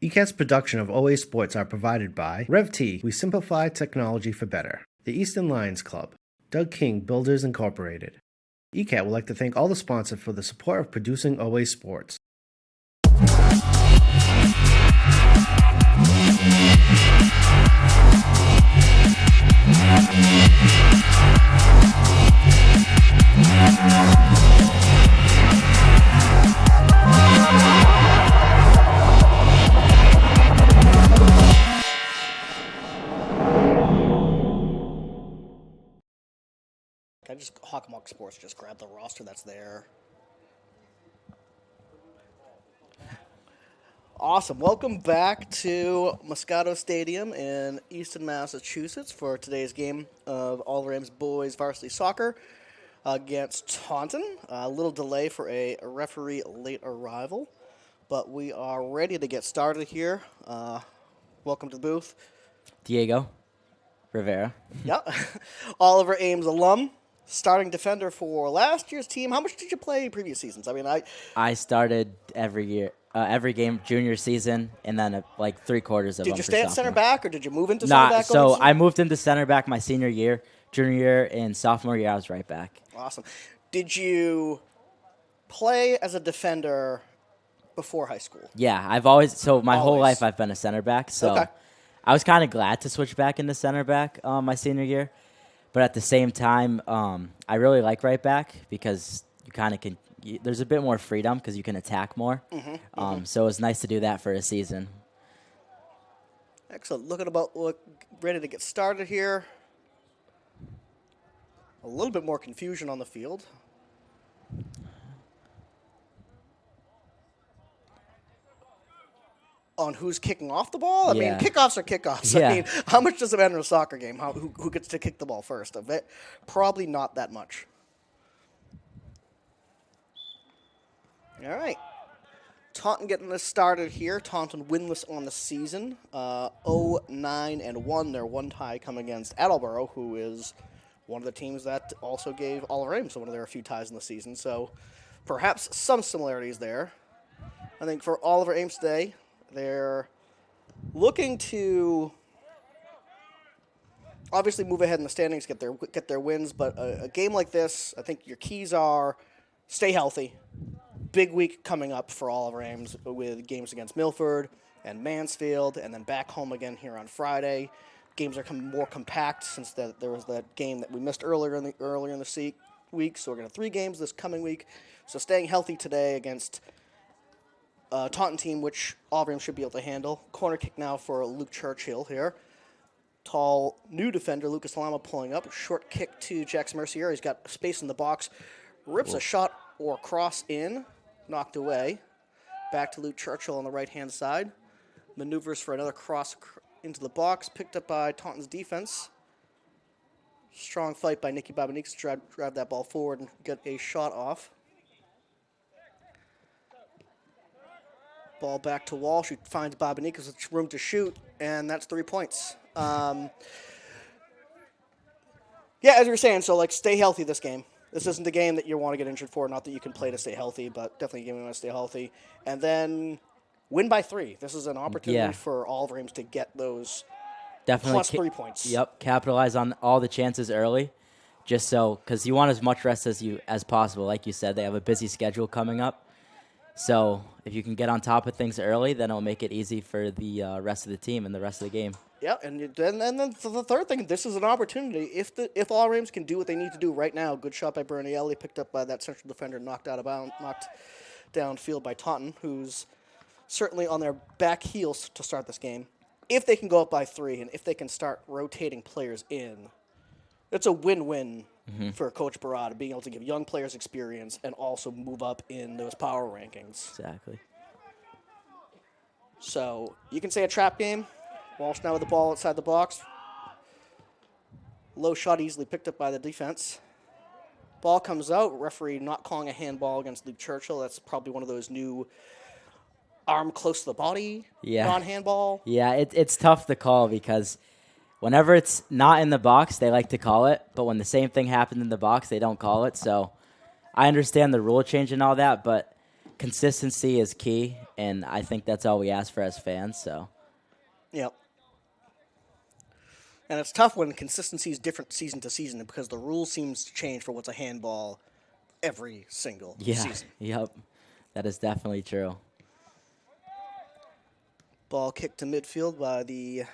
ECAT's production of OA Sports are provided by RevT, we simplify technology for better. The Easton Lions Club. Doug King Builders Incorporated. ECAT would like to thank all the sponsors for the support of producing OA Sports. I just Hawkmock Sports just grab the roster that's there. Awesome. Welcome back to Muscato Stadium in Easton, Massachusetts for today's game of All Rams boys varsity soccer against Taunton. A little delay for a referee late arrival, but we are ready to get started here. Welcome to the booth. Diego Rivera. Yeah. Oliver Ames alum. Starting defender for last year's team. How much did you play in previous seasons? I mean, I started every year, every game junior season, and then like 3/4 of them. Did you stay at center sophomore. back, or did you move into center back? So I moved into center back my senior year. Junior year and sophomore year, I was right back. Awesome. Did you play as a defender before high school? Yeah, my whole life I've been a center back. So okay. I was kind of glad to switch back into center back my senior year. But at the same time, I really like right back because you kind of can. There's a bit more freedom because you can attack more. So it was nice to do that for a season. Excellent. Ready to get started here. A little bit more confusion on the field. On who's kicking off the ball? I mean, kickoffs are kickoffs. Yeah. I mean, how much does it matter in a soccer game? Who gets to kick the ball first? Probably not that much. All right. Taunton getting this started here. Taunton winless on the season. 0-9-1. Their one tie come against Attleboro, who is one of the teams that also gave Oliver Ames one of their few ties in the season. So perhaps some similarities there. I think for Oliver Ames today, they're looking to obviously move ahead in the standings, get their wins. But a game like this, I think your keys are stay healthy. Big week coming up for Oliver Ames with games against Milford and Mansfield, and then back home again here on Friday. Games are more compact since there was that game that we missed earlier in the week. So we're going to have 3 games this coming week. So staying healthy today against Taunton team, which Oliver Ames should be able to handle. Corner kick now for Luke Churchill here. Tall new defender Lucas Lama pulling up. Short kick to Jackson Mercier. He's got space in the box. Rips a shot or cross in. Knocked away. Back to Luke Churchill on the right-hand side. Maneuvers for another cross into the box. Picked up by Taunton's defense. Strong fight by Nicky Babanix to drive that ball forward and get a shot off. Ball back to Walsh, who finds Babanix with room to shoot, and that's 3 points. As you were saying, so stay healthy this game. This isn't a game that you want to get injured for. Not that you can play to stay healthy, but definitely a game you want to stay healthy. And then win by 3. This is an opportunity for Oliver Ames to get those plus 3 points. Yep, capitalize on all the chances early, just so because you want as much rest as possible. Like you said, they have a busy schedule coming up. So if you can get on top of things early, then it'll make it easy for the rest of the team and the rest of the game. Yeah, and then the third thing, this is an opportunity. If all Rams can do what they need to do right now, good shot by Bernielli, picked up by that central defender, knocked downfield by Taunton, who's certainly on their back heels to start this game. If they can go up by 3 and if they can start rotating players in, it's a win-win for Coach Barada, being able to give young players experience and also move up in those power rankings. Exactly. So you can say a trap game. Walsh now with the ball outside the box. Low shot easily picked up by the defense. Ball comes out. Referee not calling a handball against Luke Churchill. That's probably one of those new arm close to the body non-handball. Yeah, it's tough to call because whenever it's not in the box, they like to call it. But when the same thing happens in the box, they don't call it. So I understand the rule change and all that, but consistency is key, and I think that's all we ask for as fans. So, Yep. And it's tough when consistency is different season to season because the rule seems to change for what's a handball every single yeah, season. yep, that is definitely true. Ball kicked to midfield by the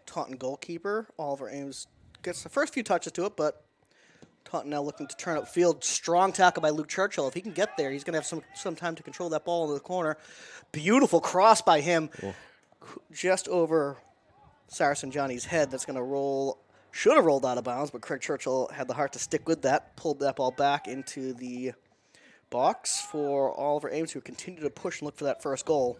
Taunton goalkeeper. Oliver Ames gets the first few touches to it, but Taunton now looking to turn upfield. Strong tackle by Luke Churchill. If he can get there, he's going to have some time to control that ball into the corner. Beautiful cross by him. Cool. Just over Saracen Johnny's head. That's going to roll. Should have rolled out of bounds, but Craig Churchill had the heart to stick with that. Pulled that ball back into the box for Oliver Ames, who continued to push and look for that first goal.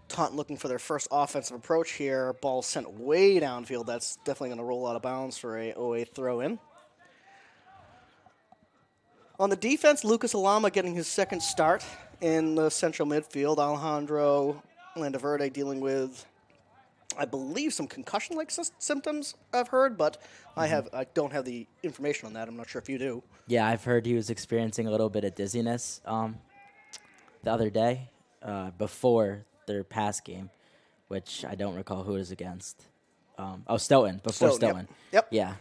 Taunton looking for their first offensive approach here. Ball sent way downfield. That's definitely going to roll out of bounds for a OA throw-in. On the defense, Lucas Alama getting his second start in the central midfield. Alejandro Landaverde dealing with, I believe, some concussion-like symptoms I've heard, but I don't have the information on that. I'm not sure if you do. Yeah, I've heard he was experiencing a little bit of dizziness the other day before their past game, which I don't recall who it was against. Stoughton, before Stoughton. Yep. Yeah.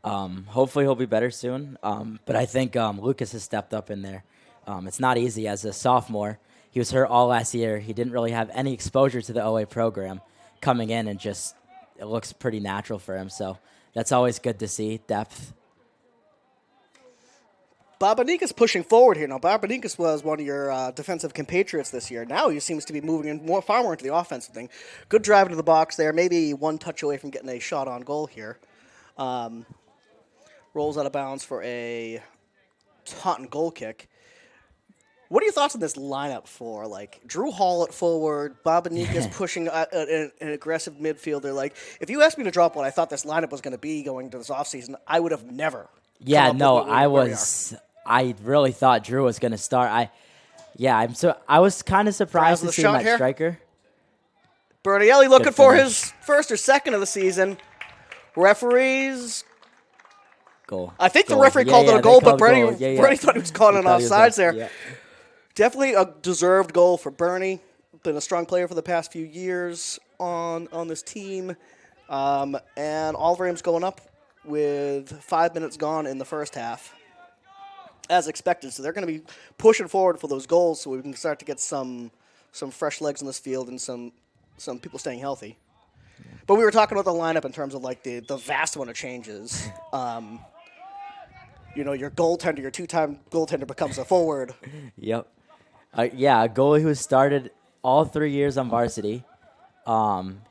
Hopefully he'll be better soon. But I think Lucas has stepped up in there. It's not easy as a sophomore. He was hurt all last year. He didn't really have any exposure to the OA program coming in, and just it looks pretty natural for him. So that's always good to see, depth. Babanikas pushing forward here. Now, Babanikas was one of your defensive compatriots this year. Now he seems to be moving in far more into the offensive thing. Good drive into the box there. Maybe one touch away from getting a shot on goal here. Rolls out of bounds for a Taunton goal kick. What are your thoughts on this lineup for, like, Drew Hall at forward, Babanikas pushing an aggressive midfielder? Like, if you asked me to drop what I thought this lineup was going to be going into this offseason, I would have never. Yeah, no, I really thought Drew was going to start. I was kind of surprised to see him at striker. Bernielli looking for his first or second of the season. Referees. Goal. I think the referee called it a goal, but Bernie thought he was calling it offsides there. Yeah. Definitely a deserved goal for Bernie. Been a strong player for the past few years on this team. And Oliver Ames going up with 5 minutes gone in the first half, as expected. So they're going to be pushing forward for those goals so we can start to get some fresh legs in this field and some people staying healthy. But we were talking about the lineup in terms of, like, the vast amount of changes. Your goaltender, your two-time goaltender becomes a forward. Yep. A goalie who started all 3 years on varsity.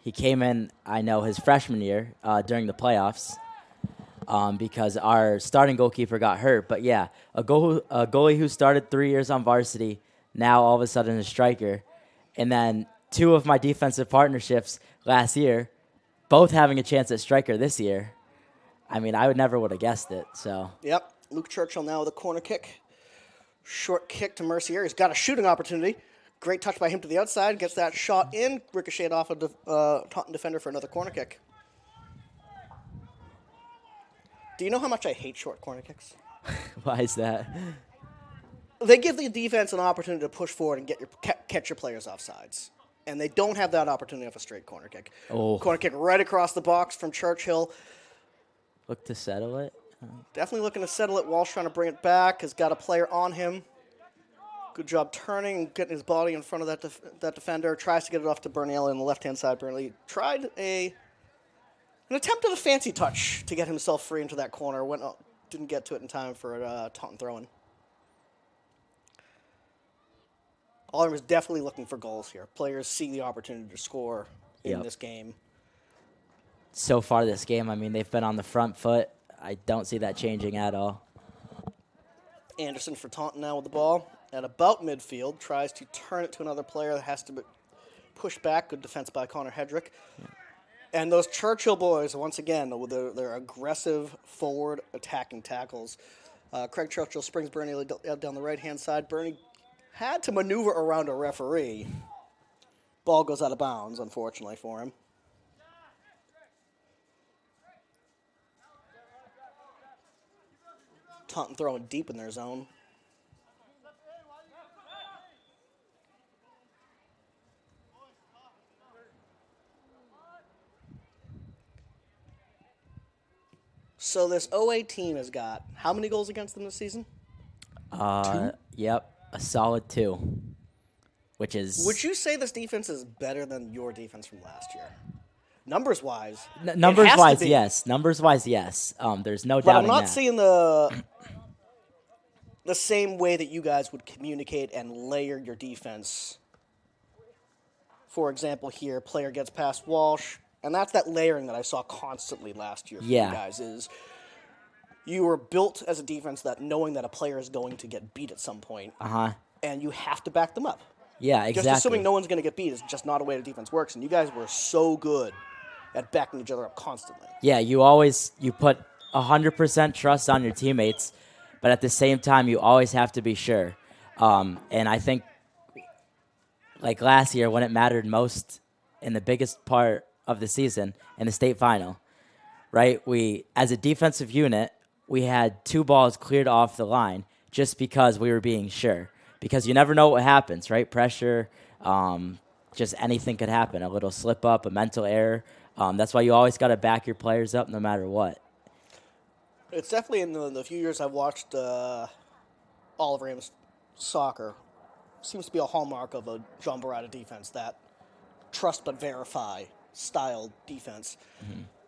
He came in, I know, his freshman year during the playoffs because our starting goalkeeper got hurt. But, yeah, a goalie who started 3 years on varsity, now all of a sudden a striker. And then two of my defensive partnerships last year, both having a chance at striker this year. I mean, I never would have guessed it. So. Yep. Luke Churchill now with a corner kick. Short kick to Mercier. He's got a shooting opportunity. Great touch by him to the outside. Gets that shot in. Ricocheted off a Taunton defender for another corner kick. Do you know how much I hate short corner kicks? Why is that? They give the defense an opportunity to push forward and catch your players off sides. And they don't have that opportunity off a straight corner kick. Oh. Corner kick right across the box from Churchill. Look to settle it. Definitely looking to settle it. Walsh trying to bring it back. Has got a player on him. Good job turning and getting his body in front of that defender. Tries to get it off to Bernielli on the left-hand side. Bernielli tried an attempt at a fancy touch to get himself free into that corner. Didn't get to it in time for a Taunton throw-in. Oliver is definitely looking for goals here. Players see the opportunity to score in this game. So far this game, I mean, they've been on the front foot. I don't see that changing at all. Anderson for Taunton now with the ball. At about midfield, tries to turn it to another player that has to be pushed back. Good defense by Connor Hedrick. Yeah. And those Churchill boys, once again, with their aggressive forward attacking tackles. Craig Churchill springs Bernie down the right-hand side. Bernie had to maneuver around a referee. Ball goes out of bounds, unfortunately, for him. Taunton throwing deep in their zone. So this OA team has got how many goals against them this season? Yep, a solid 2, which is Would you say this defense is better than your defense from last year? Numbers-wise, numbers it has wise, to be. yes. Numbers wise, yes. There's no But doubting I'm not that. seeing the same way that you guys would communicate and layer your defense. For example, here, player gets past Walsh, and that's that layering that I saw constantly last year from Yeah. you guys is you were built as a defense that knowing that a player is going to get beat at some point, and you have to back them up. Yeah, exactly. Just assuming no one's going to get beat is just not a way the defense works, and you guys were so good at backing each other up constantly. Yeah, you put 100% trust on your teammates, but at the same time, you always have to be sure. And I think, like last year, when it mattered most in the biggest part of the season, in the state final, right? We, as a defensive unit, we had 2 balls cleared off the line just because we were being sure. Because you never know what happens, right? Pressure, just anything could happen. A little slip up, a mental error. That's why you always got to back your players up no matter what. It's definitely in the few years I've watched all of Ames soccer, seems to be a hallmark of a John Barada defense, that trust but verify style defense.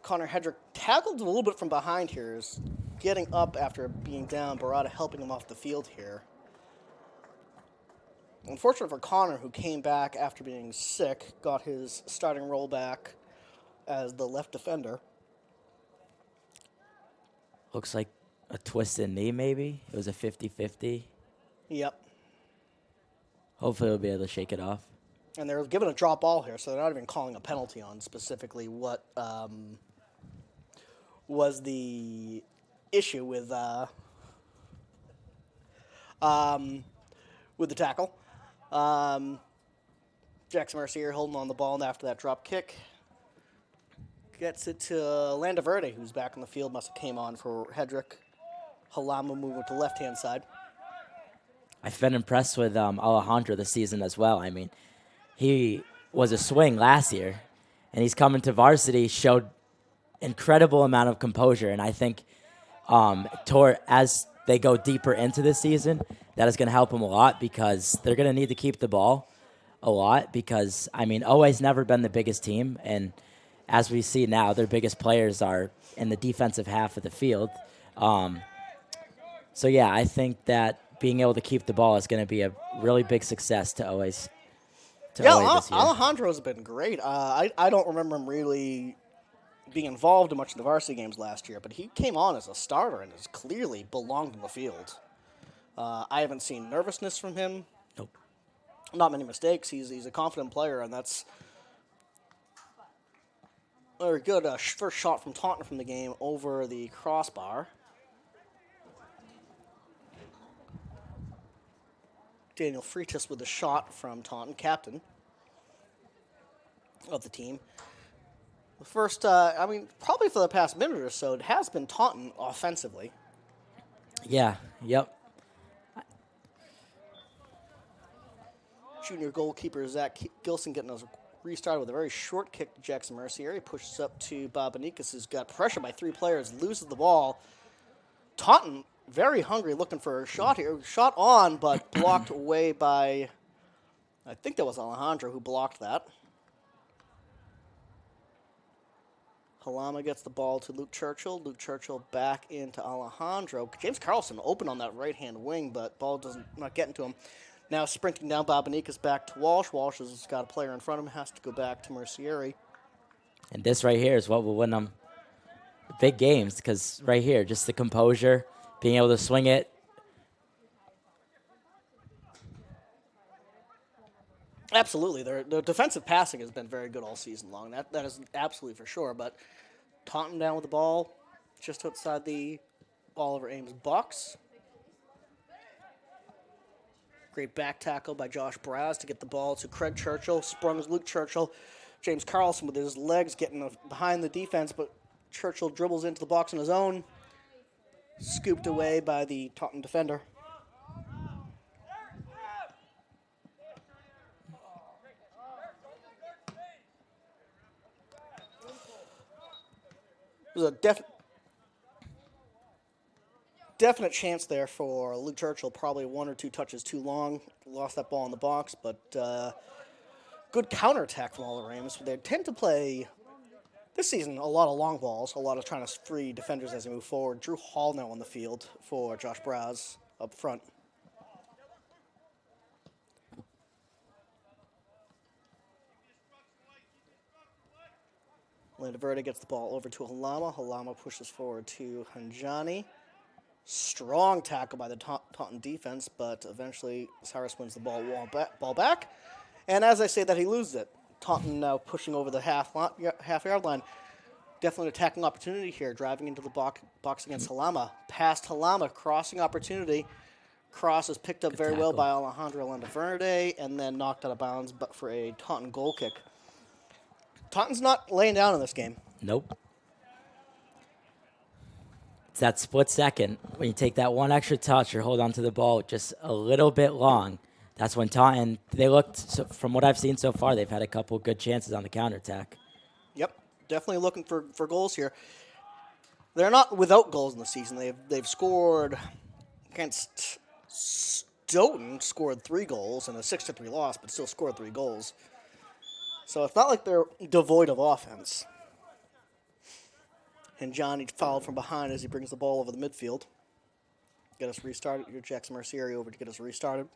Connor Hedrick tackled a little bit from behind here, is getting up after being down. Barada helping him off the field here. Unfortunate for Connor, who came back after being sick, got his starting role back as the left defender. Looks like a twisted knee, maybe. It was a 50-50. Yep. Hopefully we'll be able to shake it off. And they're given a drop ball here, so they're not even calling a penalty on specifically what was the issue with the tackle. Jackson Mercier holding on the ball after that drop kick. Gets it to Landaverde, who's back on the field. Must have came on for Hedrick. Halama moving to the left-hand side. I've been impressed with Alejandro this season as well. I mean, he was a swing last year, and he's coming to varsity, showed incredible amount of composure, and I think as they go deeper into this season, that is going to help him a lot because they're going to need to keep the ball a lot because, I mean, OA's never been the biggest team, and as we see now, their biggest players are in the defensive half of the field. So, yeah, I think that being able to keep the ball is going to be a really big success to OA's. OA this year. Alejandro's been great. I don't remember him really being involved in much of the varsity games last year, but he came on as a starter and has clearly belonged in the field. I haven't seen nervousness from him. Nope. Not many mistakes. He's a confident player, and that's very good. First shot from Taunton from the game over the crossbar. Daniel Freitas with a shot from Taunton, captain of the team. The first, probably for the past minute or so, it has been Taunton offensively. Yeah, yep. Junior goalkeeper Zach Gilson getting us restarted with a very short kick to Jackson Mercier. He pushes up to Bob Benikas, who's got pressure by 3 players, loses the ball. Taunton, very hungry, looking for a shot here. Shot on, but blocked away by, I think that was Alejandro who blocked that. Halama gets the ball to Luke Churchill. Luke Churchill back into Alejandro. James Carlson open on that right-hand wing, but ball not getting to him. Now sprinting down, Babanikas back to Walsh. Walsh has got a player in front of him, has to go back to Mercieri. And this right here is what will win them big games because right here, just the composure, being able to swing it. Absolutely. Their defensive passing has been very good all season long. That is absolutely for sure. But Taunton down with the ball just outside the Oliver Ames box. Great back tackle by Josh Braz to get the ball to Craig Churchill. Sprung is Luke Churchill. James Carlson with his legs getting behind the defense, but Churchill dribbles into the box on his own. Scooped away by the Taunton defender. There's a definite chance there for Luke Churchill. Probably one or two touches too long. Lost that ball in the box, but good counterattack from all the Rams. They tend to play this season a lot of long balls, a lot of trying to free defenders as they move forward. Drew Hall now on the field for Josh Browse up front. Landaverde gets the ball over to Halama. Halama pushes forward to Hanjani. Strong tackle by the Taunton defense, but eventually Cyrus wins the ball back. And as I say that, he loses it. Taunton now pushing over the half-yard line. Definitely an attacking opportunity here, driving into the box against Halama. Past Halama, crossing opportunity. Cross is picked up very well by Alejandro Landaverde and then knocked out of bounds but for a Taunton goal kick. Taunton's not laying down in this game. Nope. It's that split second when you take that one extra touch or hold on to the ball just a little bit long. That's when Taunton, they looked, from what I've seen so far, they've had a couple good chances on the counterattack. Yep, definitely looking for goals here. They're not without goals in the season. They've scored against Stoughton, scored 3 goals and a 6-3 loss, but still scored 3 goals. So it's not like they're devoid of offense. And Johnny fouled from behind as he brings the ball over the midfield. Get us restarted. Your Jackson Mercieri over to get us restarted.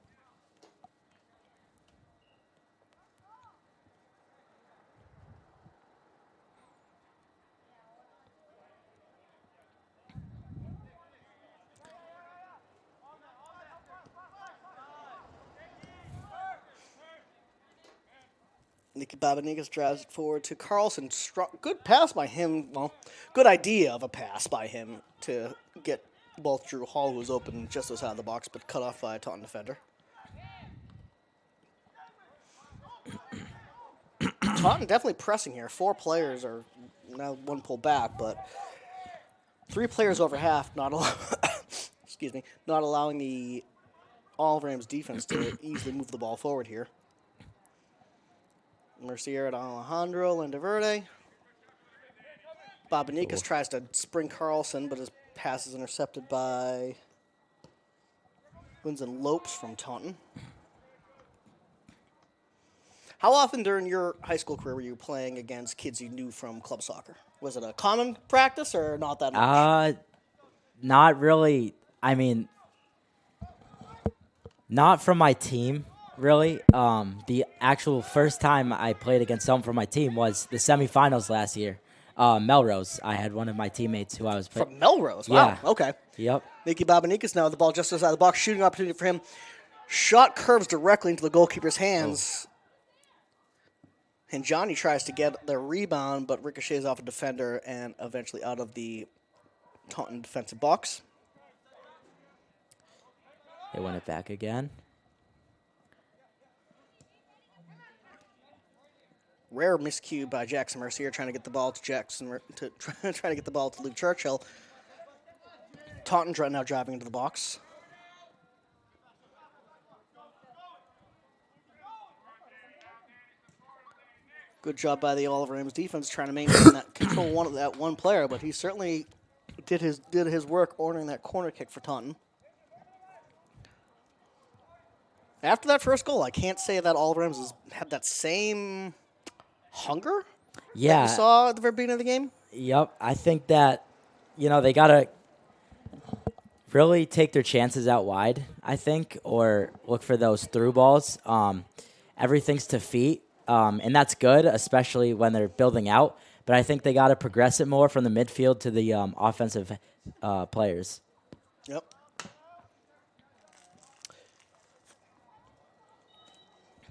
Nicky Babanigas drives it forward to Carlson. Good pass by him. Well, good idea of a pass by him to get both Drew Hall, who was open just outside the box, but cut off by a Taunton defender. Taunton definitely pressing here. 4 players are now 1 pulled back, but 3 players over half, not allowing the All Rams defense to easily move the ball forward here. Mercier at Alejandro Landaverde. Babanikas tries to spring Carlson, but his pass is intercepted by Winston Lopes from Taunton. How often during your high school career were you playing against kids you knew from club soccer? Was it a common practice or not that much? Not really. I mean, not from my team. Really, the actual first time I played against someone from my team was the semifinals last year. Melrose. I had one of my teammates who I was playing. From Melrose? Wow, Yeah. okay. Yep. Nicky Babanikas now with the ball just outside the box. Shooting opportunity for him. Shot curves directly into the goalkeeper's hands. And Johnny tries to get the rebound, but ricochets off a defender and eventually out of the Taunton defensive box. They win it back again. Rare miscue by Jackson Mercier trying to get the ball to trying to get the ball to Luke Churchill. Taunton now driving into the box. Good job by the Oliver Ames defense trying to maintain that control that one player, but he certainly did his work ordering that corner kick for Taunton. After that first goal, I can't say that Oliver Ames has had that same hunger that you saw at the very beginning of the game. Yep. I think that, they got to really take their chances out wide, I think, or look for those through balls. Everything's to feet, and that's good, especially when they're building out. But I think they got to progress it more from the midfield to the offensive players. Yep.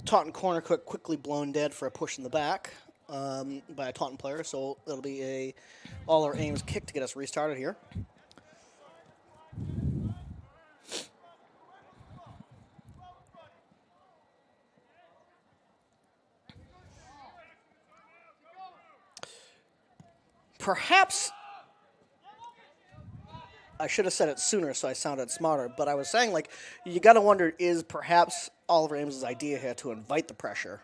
Taunton corner quickly blown dead for a push in the back by a Taunton player, so it'll be a Oliver Ames kick to get us restarted here. Perhaps I should have said it sooner so I sounded smarter, but I was saying, like, you got to wonder, is perhaps Oliver Ames' idea here to invite the pressure,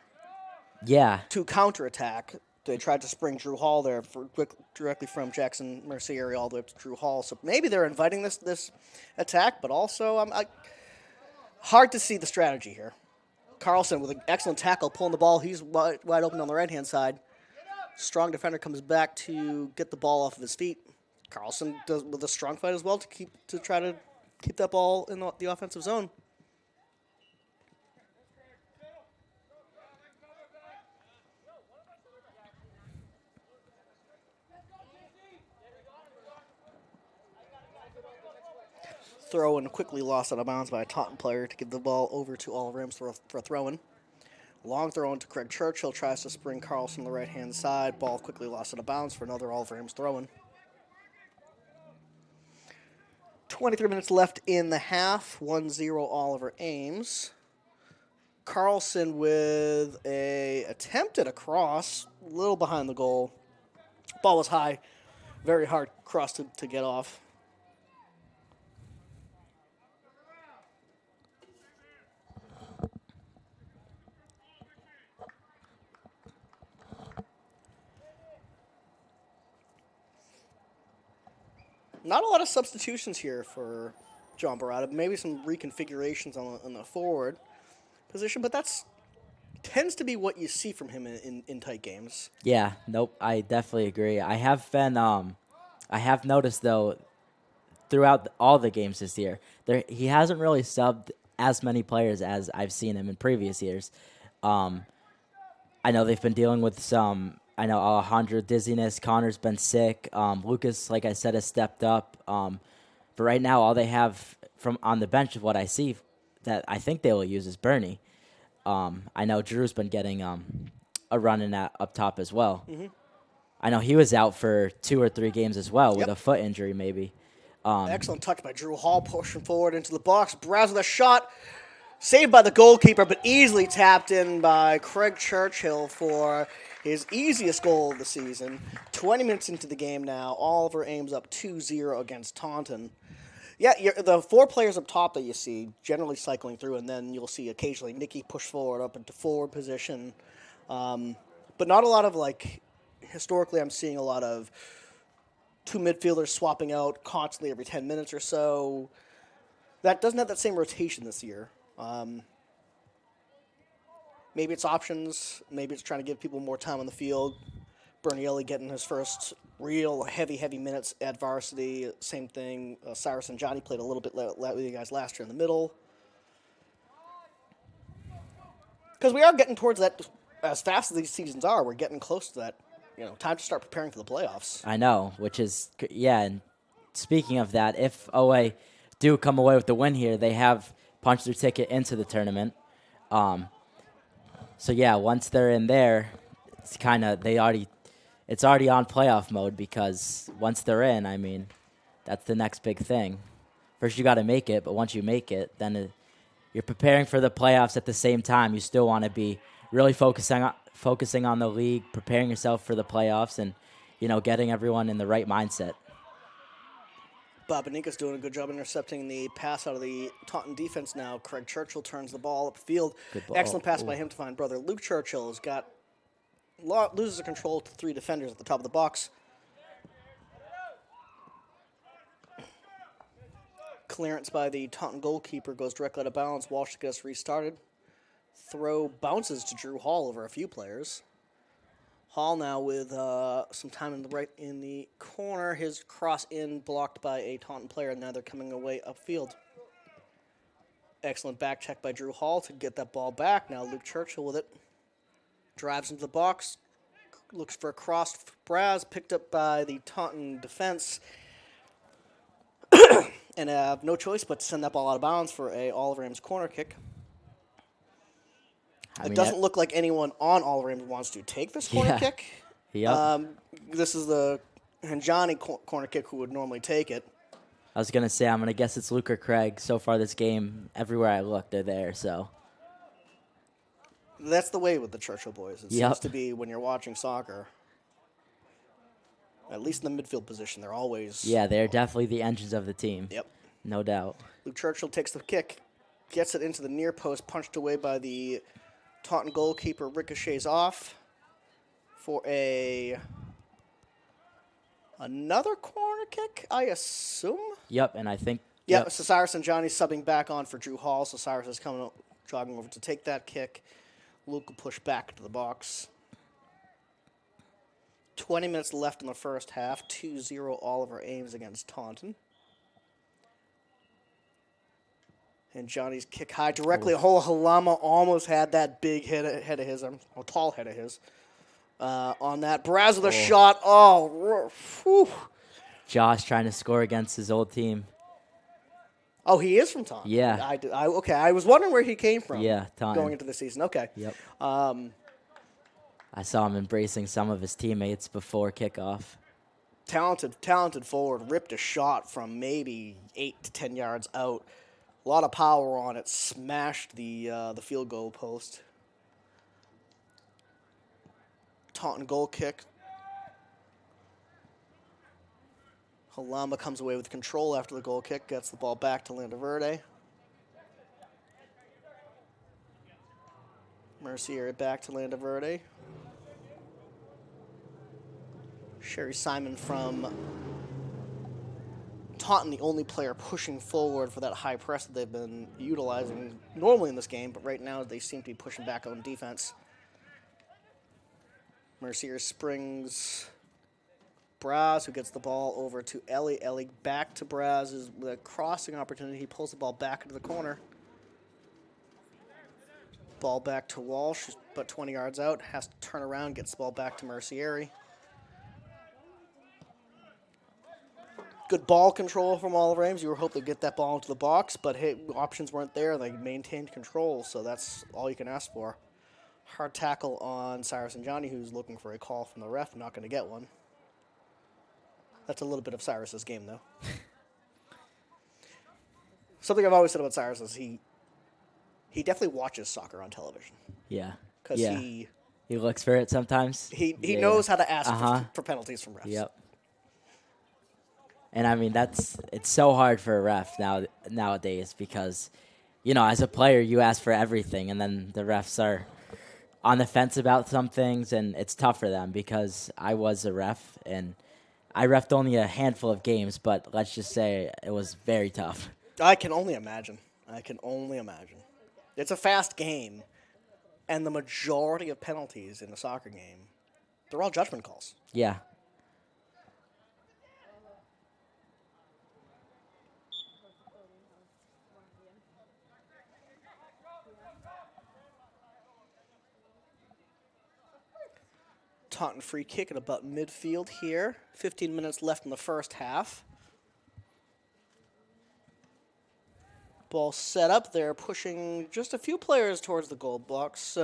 Yeah. to counterattack? They tried to spring Drew Hall there directly from Jackson Mercieri all the way up to Drew Hall. So maybe they're inviting this attack, but also hard to see the strategy here. Carlson with an excellent tackle, pulling the ball. He's wide open on the right-hand side. Strong defender comes back to get the ball off of his feet. Carlson does with a strong fight as well to try to keep that ball in the offensive zone. Throw and quickly lost out of bounds by a Taunton player to give the ball over to Oliver Ames for a throw-in. Long throw into Craig Churchill, tries to spring Carlson on the right-hand side. Ball quickly lost out of bounds for another Oliver Ames throw-in. 23 minutes left in the half. 1-0 Oliver Ames. Carlson with a attempt at a cross, a little behind the goal. Ball was high. Very hard cross to get off. Not a lot of substitutions here for John Barada. Maybe some reconfigurations on the forward position, but that's tends to be what you see from him in tight games. Yeah, nope, I definitely agree. I have noticed though throughout all the games this year, he hasn't really subbed as many players as I've seen him in previous years. I know they've been dealing with some. I know Alejandro dizziness. Connor's been sick. Lucas, like I said, has stepped up. But right now, all they have from on the bench of what I see that I think they will use is Bernie. I know Drew's been getting a run in that up top as well. Mm-hmm. I know he was out for 2 or 3 games as well with a foot injury maybe. Excellent touch by Drew Hall, pushing forward into the box. Browse with a shot. Saved by the goalkeeper, but easily tapped in by Craig Churchill for his easiest goal of the season. 20 minutes into the game now. Oliver Ames up 2-0 against Taunton. Yeah, the 4 players up top that you see generally cycling through, and then you'll see occasionally Nicky push forward up into forward position. But not a lot of, historically I'm seeing a lot of 2 midfielders swapping out constantly every 10 minutes or so. That doesn't have that same rotation this year. Maybe it's options. Maybe it's trying to give people more time on the field. Bernielli getting his first real heavy minutes at varsity. Same thing. Cyrus and Johnny played a little bit with you guys last year in the middle. Because we are getting towards that, as fast as these seasons are, we're getting close to that. Time to start preparing for the playoffs. I know, which is, and speaking of that, if OA do come away with the win here, they have punched their ticket into the tournament. So yeah, once they're in there, it's it's already on playoff mode, because once they're in, I mean, that's the next big thing. First you got to make it, but once you make it, then you're preparing for the playoffs at the same time. You still want to be really focusing on the league, preparing yourself for the playoffs, and getting everyone in the right mindset. Babanika's doing a good job intercepting the pass out of the Taunton defense now. Craig Churchill turns the ball upfield. Excellent pass by him to find brother Luke Churchill. Loses the control to 3 defenders at the top of the box. Clearance by the Taunton goalkeeper goes directly out of bounds. Walsh gets restarted. Throw bounces to Drew Hall over a few players. Hall now with some time in the corner. His cross in blocked by a Taunton player, and now they're coming away upfield. Excellent back check by Drew Hall to get that ball back. Now Luke Churchill with it. Drives into the box. Looks for a cross. Braz picked up by the Taunton defense. And have no choice but to send that ball out of bounds for a Oliver Ames corner kick. It doesn't look like anyone on Oliver Ames wants to take this corner kick. Yep. This is the Johnny corner kick who would normally take it. I was going to say, I'm going to guess it's Luke or Craig. So far this game, everywhere I look, they're there. So that's the way with the Churchill boys. It seems to be when you're watching soccer. At least in the midfield position, they're always. Yeah, they're definitely the engines of the team. Yep. No doubt. Luke Churchill takes the kick, gets it into the near post, punched away by the Taunton goalkeeper, ricochets off for another corner kick, I assume? Yep, and I think... Yep, so Cyrus and Johnny subbing back on for Drew Hall, so Cyrus is jogging over to take that kick. Luke will push back into the box. 20 minutes left in the first half, 2-0 Oliver Ames against Taunton. And Johnny's kick high directly. Halama almost had that big head of his, tall head of his. On that, Braz with a shot. Whew. Josh trying to score against his old team. Oh, he is from Taunton. Yeah. Okay, I was wondering where he came from. Yeah, Taunton. Going into the season. Okay. Yep. I saw him embracing some of his teammates before kickoff. Talented forward. Ripped a shot from maybe 8 to 10 yards out. A lot of power on it. Smashed the field goal post. Taunton goal kick. Halama comes away with control after the goal kick. Gets the ball back to Landaverde. Mercier back to Landaverde. Sherry Simon from Taunton, the only player pushing forward for that high press that they've been utilizing normally in this game, but right now they seem to be pushing back on defense. Mercier springs Braz, who gets the ball over to Ellie. Ellie back to Braz is with a crossing opportunity. He pulls the ball back into the corner. Ball back to Walsh, but 20 yards out. Has to turn around, gets the ball back to Mercieri. Good ball control from Oliver Ames. You were hoping to get that ball into the box, but hey, options weren't there. They maintained control, so that's all you can ask for. Hard tackle on Cyrus and Johnny, who's looking for a call from the ref. Not going to get one. That's a little bit of Cyrus's game, though. Something I've always said about Cyrus is he definitely watches soccer on television. Yeah. Because he looks for it sometimes. He knows how to ask for penalties from refs. Yep. And I mean it's so hard for a ref nowadays because, as a player you ask for everything, and then the refs are on the fence about some things, and it's tough for them because I was a ref and I reffed only a handful of games, but let's just say it was very tough. I can only imagine. It's a fast game, and the majority of penalties in a soccer game, they're all judgment calls. Yeah. Taunton free kick at about midfield here. 15 minutes left in the first half. Ball set up there, pushing just a few players towards the goal box,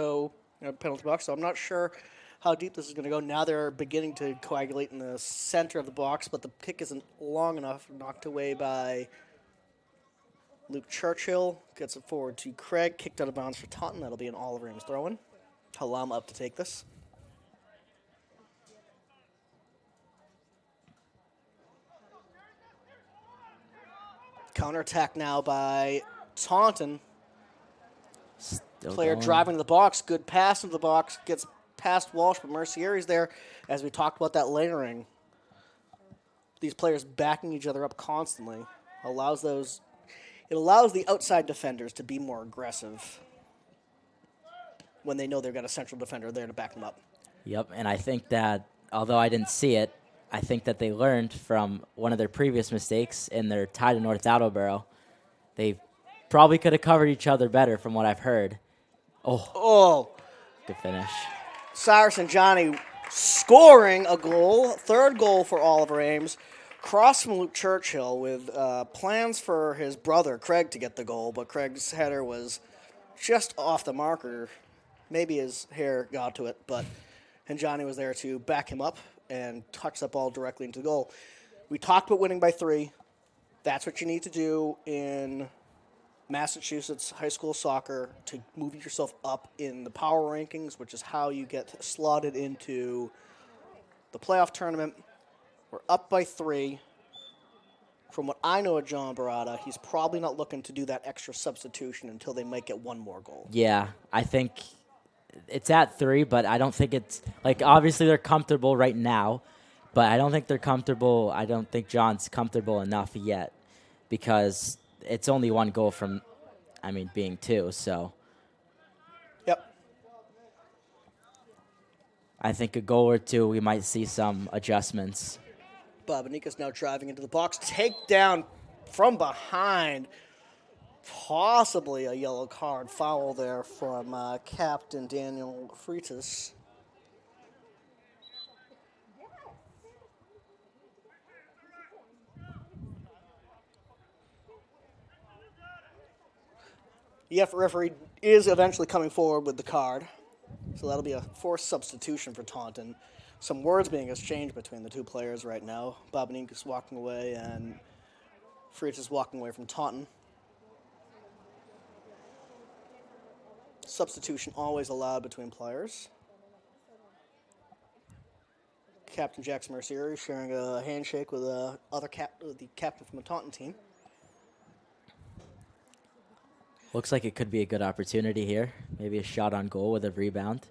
penalty box. So I'm not sure how deep this is going to go. Now they're beginning to coagulate in the center of the box, but the kick isn't long enough. Knocked away by Luke Churchill. Gets it forward to Craig. Kicked out of bounds for Taunton. That'll be an Oliver Ames throw-in. Halama up to take this. Counterattack now by Taunton. Player driving to the box. Good pass into the box. Gets past Walsh, but Mercieri's there. As we talked about that layering, these players backing each other up constantly allows the outside defenders to be more aggressive when they know they've got a central defender there to back them up. Yep, and I think that, although I didn't see it, I think that they learned from one of their previous mistakes in their tie to North Attleboro. They probably could have covered each other better from what I've heard. Oh. Good finish. Cyrus and Johnny scoring a goal. Third goal for Oliver Ames. Cross from Luke Churchill with plans for his brother, Craig, to get the goal, but Craig's header was just off the marker. Maybe his hair got to it, and Johnny was there to back him up and touch that ball directly into the goal. We talked about winning by 3. That's what you need to do in Massachusetts high school soccer to move yourself up in the power rankings, which is how you get slotted into the playoff tournament. We're up by 3. From what I know of John Barada, he's probably not looking to do that extra substitution until they might get one more goal. Yeah, I think it's at 3, but I don't think it's like obviously they're comfortable right now, but I don't think they're comfortable. I don't think John's comfortable enough yet because it's only one goal from, being 2. So Yep. I think a goal or 2, we might see some adjustments. Babanika's now driving into the box. Takedown from behind. Possibly a yellow card foul there from Captain Daniel Freitas. The referee is eventually coming forward with the card. So that'll be a forced substitution for Taunton. Some words being exchanged between the two players right now. Babanika's walking away and Freitas walking away from Taunton. Substitution always allowed between players. Captain Jackson Mercier sharing a handshake with the captain from the Taunton team. Looks like it could be a good opportunity here. Maybe a shot on goal with a rebound.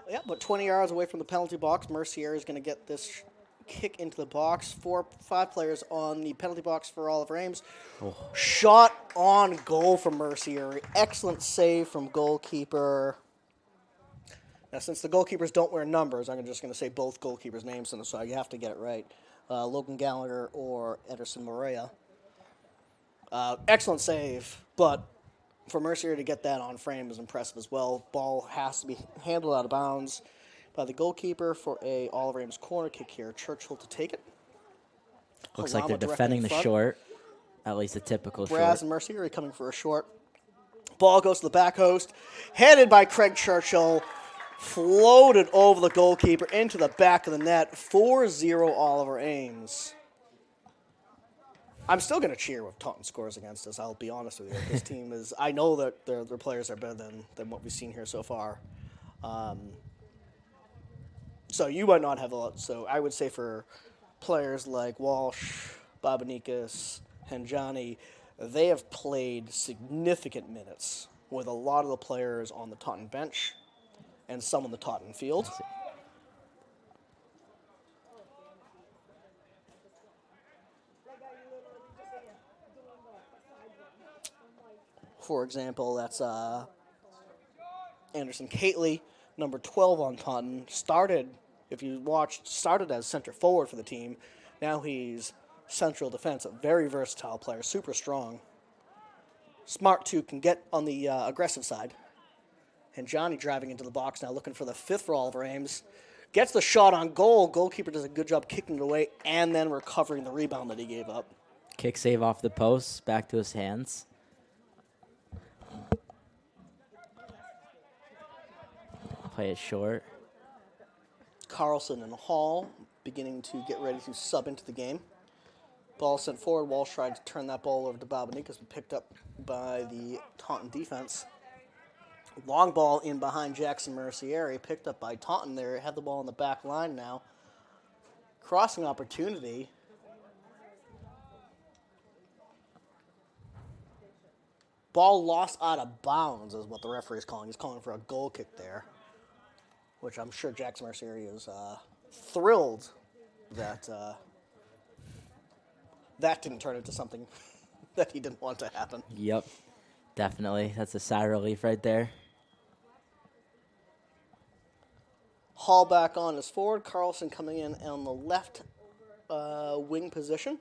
Yeah, but 20 yards away from the penalty box, Mercier is going to get this kick into the box. 5 players on the penalty box for Oliver Ames. Oh. Shot on goal from Mercier. Excellent save from goalkeeper. Now, since the goalkeepers don't wear numbers, I'm just going to say both goalkeepers' names, so you have to get it right. Logan Gallagher or Ederson Morea. Excellent save, but for Mercier to get that on frame is impressive as well. Ball has to be handled out of bounds by the goalkeeper for a Oliver Ames corner kick here. Churchill to take it. Looks like Halama they're defending the short, at least a typical Braz short. and Mercier coming for a short. Ball goes to the back post, headed by Craig Churchill, floated over the goalkeeper into the back of the net. 4-0 Oliver Ames. I'm still going to cheer if Taunton scores against us, I'll be honest with you. This team is, I know that their players are better than what we've seen here so far. So you might not have a lot. So I would say for players like Walsh, Babanikas, Henjani, they have played significant minutes with a lot of the players on the Taunton bench and some on the Taunton field. For example, that's Anderson Cately, number 12 on Taunton. Started as center forward for the team. Now he's central defense, a very versatile player, super strong. Smart, too, can get on the aggressive side. And Johnny driving into the box now, looking for the 5th for Oliver Ames. Gets the shot on goal. Goalkeeper does a good job kicking it away and then recovering the rebound that he gave up. Kick save off the post, back to his hands. Play it short. Carlson and Hall beginning to get ready to sub into the game. Ball sent forward. Walsh tried to turn that ball over to Babanikas, but picked up by the Taunton defense. Long ball in behind Jackson Mercier, picked up by Taunton there. Had the ball on the back line now. Crossing opportunity. Ball lost out of bounds is what the referee is calling. He's calling for a goal kick there, which I'm sure Jackson Mercier is thrilled that that didn't turn into something that he didn't want to happen. Yep, definitely. That's a sigh of relief right there. Hall back on as forward. Carlson coming in on the left wing position.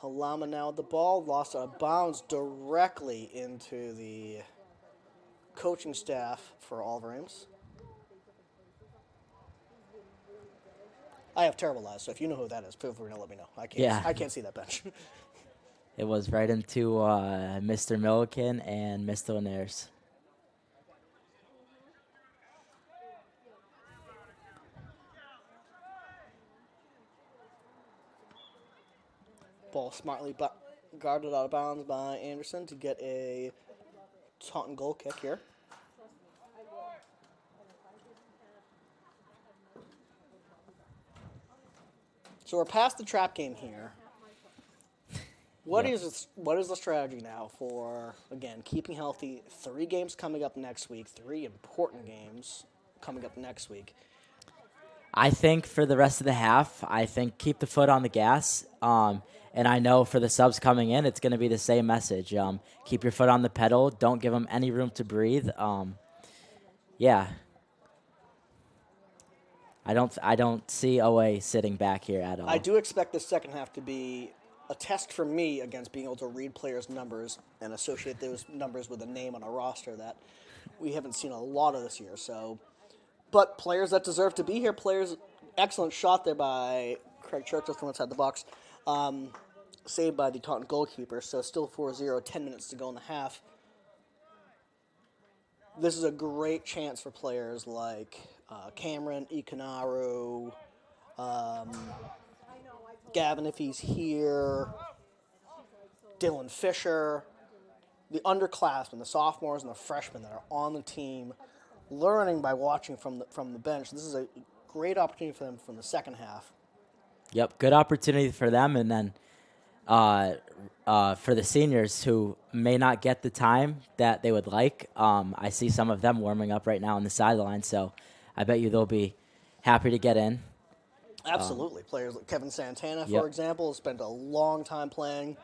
Halama now with the ball. Lost out of bounds directly into the coaching staff for Oliver Ames. I have terrible eyes, so if you know who that is, feel free to let me know. I can't see that bench. It was right into Mr. Milliken and Mr. Linares. Ball smartly guarded out of bounds by Anderson to get a Taunton goal kick here. So we're past the trap game here. What is the strategy now for, again, keeping healthy? 3 games coming up next week, 3 important games coming up next week. I think for the rest of the half, I think keep the foot on the gas. And I know for the subs coming in, it's going to be the same message. Keep your foot on the pedal. Don't give them any room to breathe. Yeah. I don't see OA sitting back here at all. I do expect the second half to be a test for me against being able to read players' numbers and associate those numbers with a name on a roster that we haven't seen a lot of this year. So, but players that deserve to be here, excellent shot there by Craig Churchill from outside the box, saved by the Taunton goalkeeper. So still 4-0, 10 minutes to go in the half. This is a great chance for players like Cameron, Ikanaru, Gavin if he's here, Dylan Fisher, the underclassmen, the sophomores and the freshmen that are on the team, learning by watching from the bench. This is a great opportunity for them from the second half. Yep, good opportunity for them, and then for the seniors who may not get the time that they would like. I see some of them warming up right now on the sideline, so I bet you they'll be happy to get in. Absolutely. Players like Kevin Santana, for Yep. example, spent a long time playing,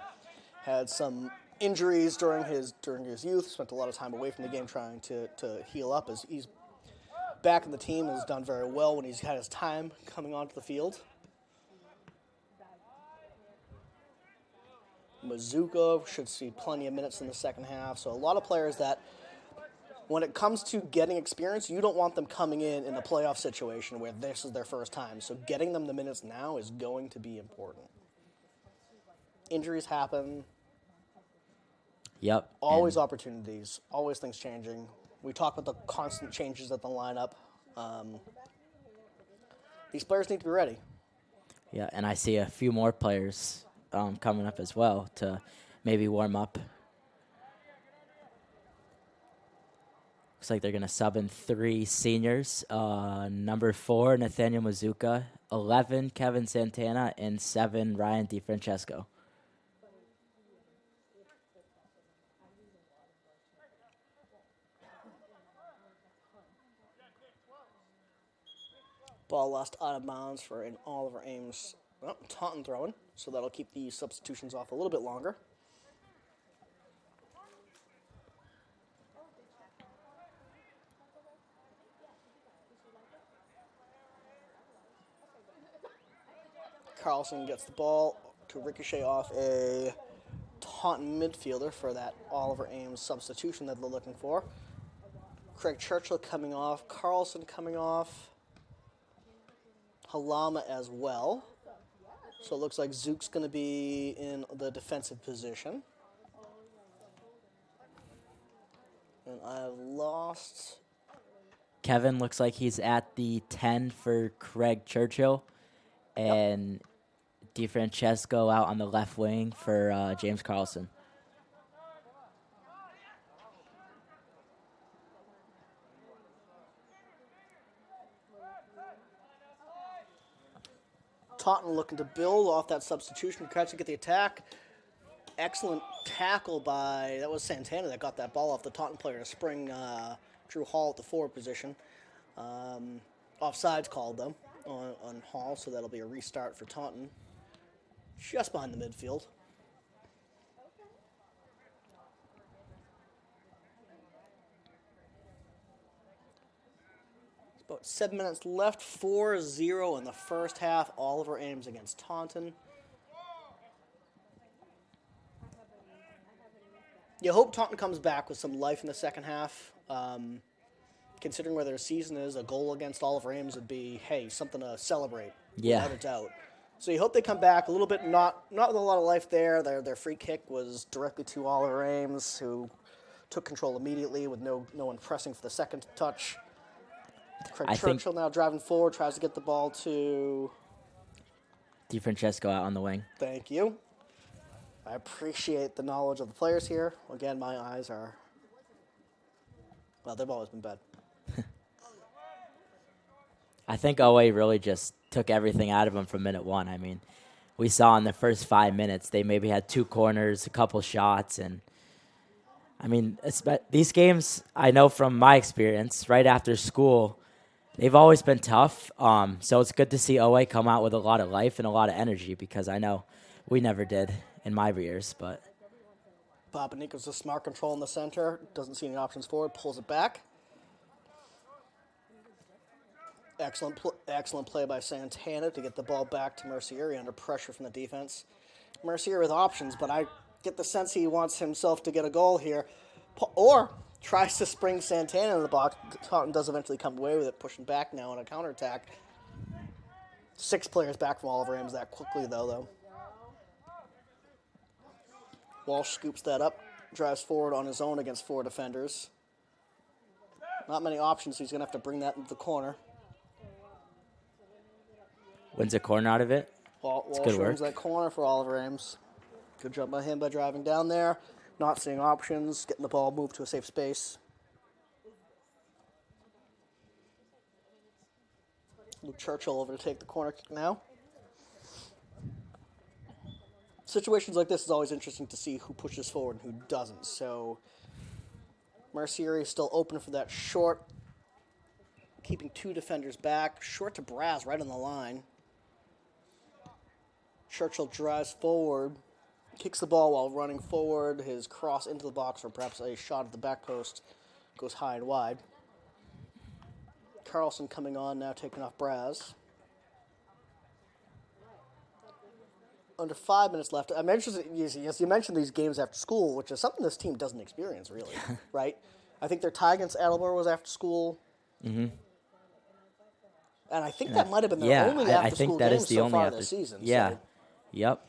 had some injuries during his youth, spent a lot of time away from the game trying to heal up. As he's back in the team, has done very well when he's had his time coming onto the field. Mizuko should see plenty of minutes in the second half. So a lot of players that, when it comes to getting experience, you don't want them coming in a playoff situation where this is their first time. So getting them the minutes now is going to be important. Injuries happen. Yep. Always opportunities. Always things changing. We talk about the constant changes at the lineup. These players need to be ready. Yeah, and I see a few more players coming up as well to maybe warm up. Looks like they're going to sub in 3 seniors. Number 4, Nathaniel Mizuka. 11, Kevin Santana. And 7, Ryan DiFrancesco. Ball lost out of bounds for an Oliver Ames. Well, Taunton throwing, so that'll keep the substitutions off a little bit longer. Carlson gets the ball to ricochet off a Taunton midfielder for that Oliver Ames substitution that they're looking for. Craig Churchill coming off, Carlson coming off, Halama as well. So it looks like Zook's going to be in the defensive position. And I've lost... Kevin looks like he's at the 10 for Craig Churchill. And DiFrancesco out on the left wing for James Carlson. Taunton looking to build off that substitution, tries to get the attack. Excellent tackle by, that was Santana that got that ball off the Taunton player to spring Drew Hall at the forward position. Offsides called though on Hall, so that'll be a restart for Taunton. Just behind the midfield. About 7 minutes left, 4-0 in the first half. Oliver Ames against Taunton. You hope Taunton comes back with some life in the second half. Considering where their season is, a goal against Oliver Ames would be, hey, something to celebrate. Yeah. Without a doubt. So you hope they come back a little bit, not with a lot of life there. Their free kick was directly to Oliver Ames, who took control immediately with no one pressing for the second touch. Craig Churchill now driving forward, tries to get the ball to... DiFrancesco out on the wing. Thank you. I appreciate the knowledge of the players here. Again, my eyes are... Well, they've always been bad. I think OA really just took everything out of them from minute one. I mean, we saw in the first 5 minutes they maybe had 2 corners, a couple shots, and I mean, these games, I know from my experience, right after school, they've always been tough. So it's good to see OA come out with a lot of life and a lot of energy because I know we never did in my years. But Papanikos the smart control in the center. Doesn't see any options forward. Pulls it back. Excellent play by Santana to get the ball back to Mercier under pressure from the defense. Mercier with options, but I get the sense he wants himself to get a goal here. Or tries to spring Santana in the box. Taunton does eventually come away with it, pushing back now on a counterattack. 6 players back from all of Ames that quickly, though. Walsh scoops that up, drives forward on his own against 4 defenders. Not many options, so he's going to have to bring that into the corner. wins a corner out of it. Walsh good work. wins that corner for Oliver Ames. Good job by him by driving down there, not seeing options, getting the ball moved to a safe space. Luke Churchill over to take the corner kick now. Situations like this is always interesting to see who pushes forward and who doesn't. So Mercier is still open for that short, keeping 2 defenders back. Short to Braz right on the line. Churchill drives forward, kicks the ball while running forward. His cross into the box, or perhaps a shot at the back post, goes high and wide. Carlson coming on now, taking off Braz. Under 5 minutes left. I mentioned, you mentioned these games after school, which is something this team doesn't experience, really, right? I think their tie against Attleboro was after school. Mm-hmm. And I think that might have been their only after-school game so far this season. Yeah, so. Yep.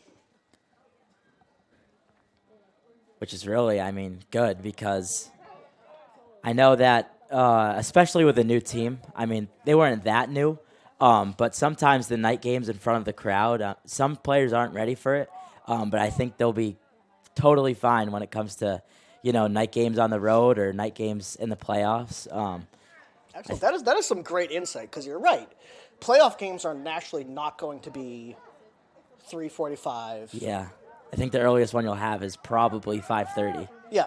Which is really, good because I know that, especially with a new team, they weren't that new, but sometimes the night games in front of the crowd, some players aren't ready for it, but I think they'll be totally fine when it comes to, night games on the road or night games in the playoffs. Actually, that is some great insight because you're right. Playoff games are naturally not going to be 3:45. Yeah. I think the earliest one you'll have is probably 5:30. Yeah.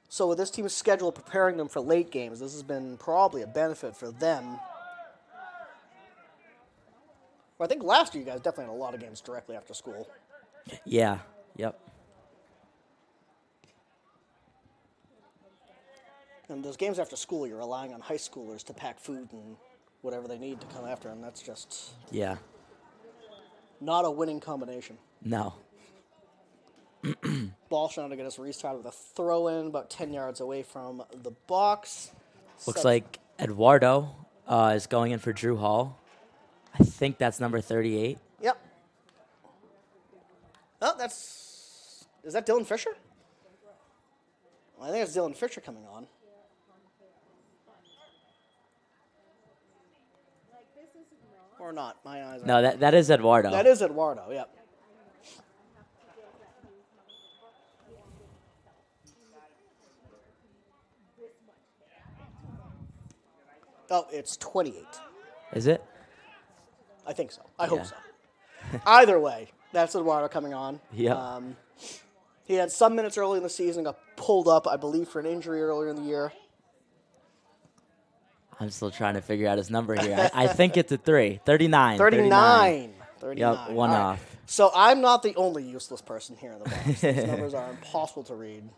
So with this team's schedule preparing them for late games, this has been probably a benefit for them. Well, I think last year you guys definitely had a lot of games directly after school. Yeah. Yep. And those games after school, you're relying on high schoolers to pack food and whatever they need to come after them. That's just not a winning combination. No. Ball trying to get us restarted with a throw-in about 10 yards away from the box. Looks like Eduardo is going in for Drew Hall. I think that's number 38. Yep. Oh, is that Dylan Fisher? Well, I think it's Dylan Fisher coming on. Or not. My eyes are... No, that is Eduardo. That is Eduardo, yep. Oh, it's 28. Is it? I think so. I hope so. Either way, that's Eduardo coming on. Yeah. He had some minutes early in the season, got pulled up, I believe, for an injury earlier in the year. I'm still trying to figure out his number here. I think it's a 3. 39. 39. Yep, one off. So I'm not the only useless person here in the box. These numbers are impossible to read.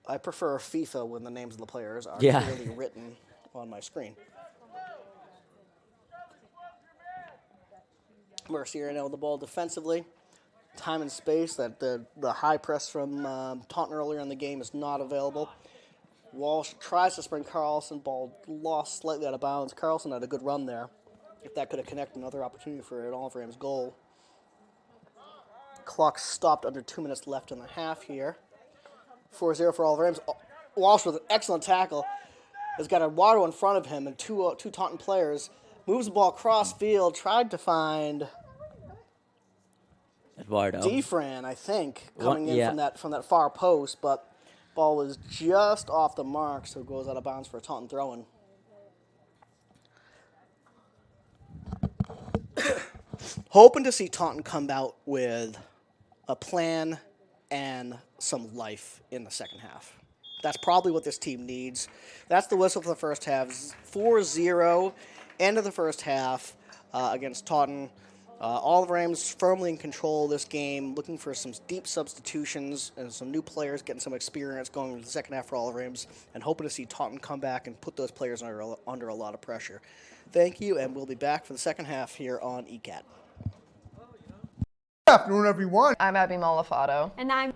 I prefer FIFA when the names of the players are clearly written on my screen. Mercier now with the ball defensively. Time and space that the high press from Taunton earlier in the game is not available. Walsh tries to spring Carlson. Ball lost slightly out of bounds. Carlson had a good run there. If that could have connected, another opportunity for an Oliver Ames goal. Clock stopped under 2 minutes left in the half here. 4-0 for Oliver Ames. Walsh with an excellent tackle. Has got Eduardo in front of him and two Taunton players. Moves the ball cross field. Tried to find Eduardo. Defran, I think, coming in from that far post, but Ball was just off the mark, so it goes out of bounds for a Taunton throw-in. Hoping to see Taunton come out with a plan and some life in the second half. That's probably what this team needs. That's the whistle for the first half. 4-0, end of the first half against Taunton. All of Ames firmly in control of this game, looking for some deep substitutions and some new players, getting some experience going into the second half for all of Ames, and hoping to see Taunton come back and put those players under a lot of pressure. Thank you, and we'll be back for the second half here on ECAT. Good afternoon, everyone. I'm Abby Malafato. And I'm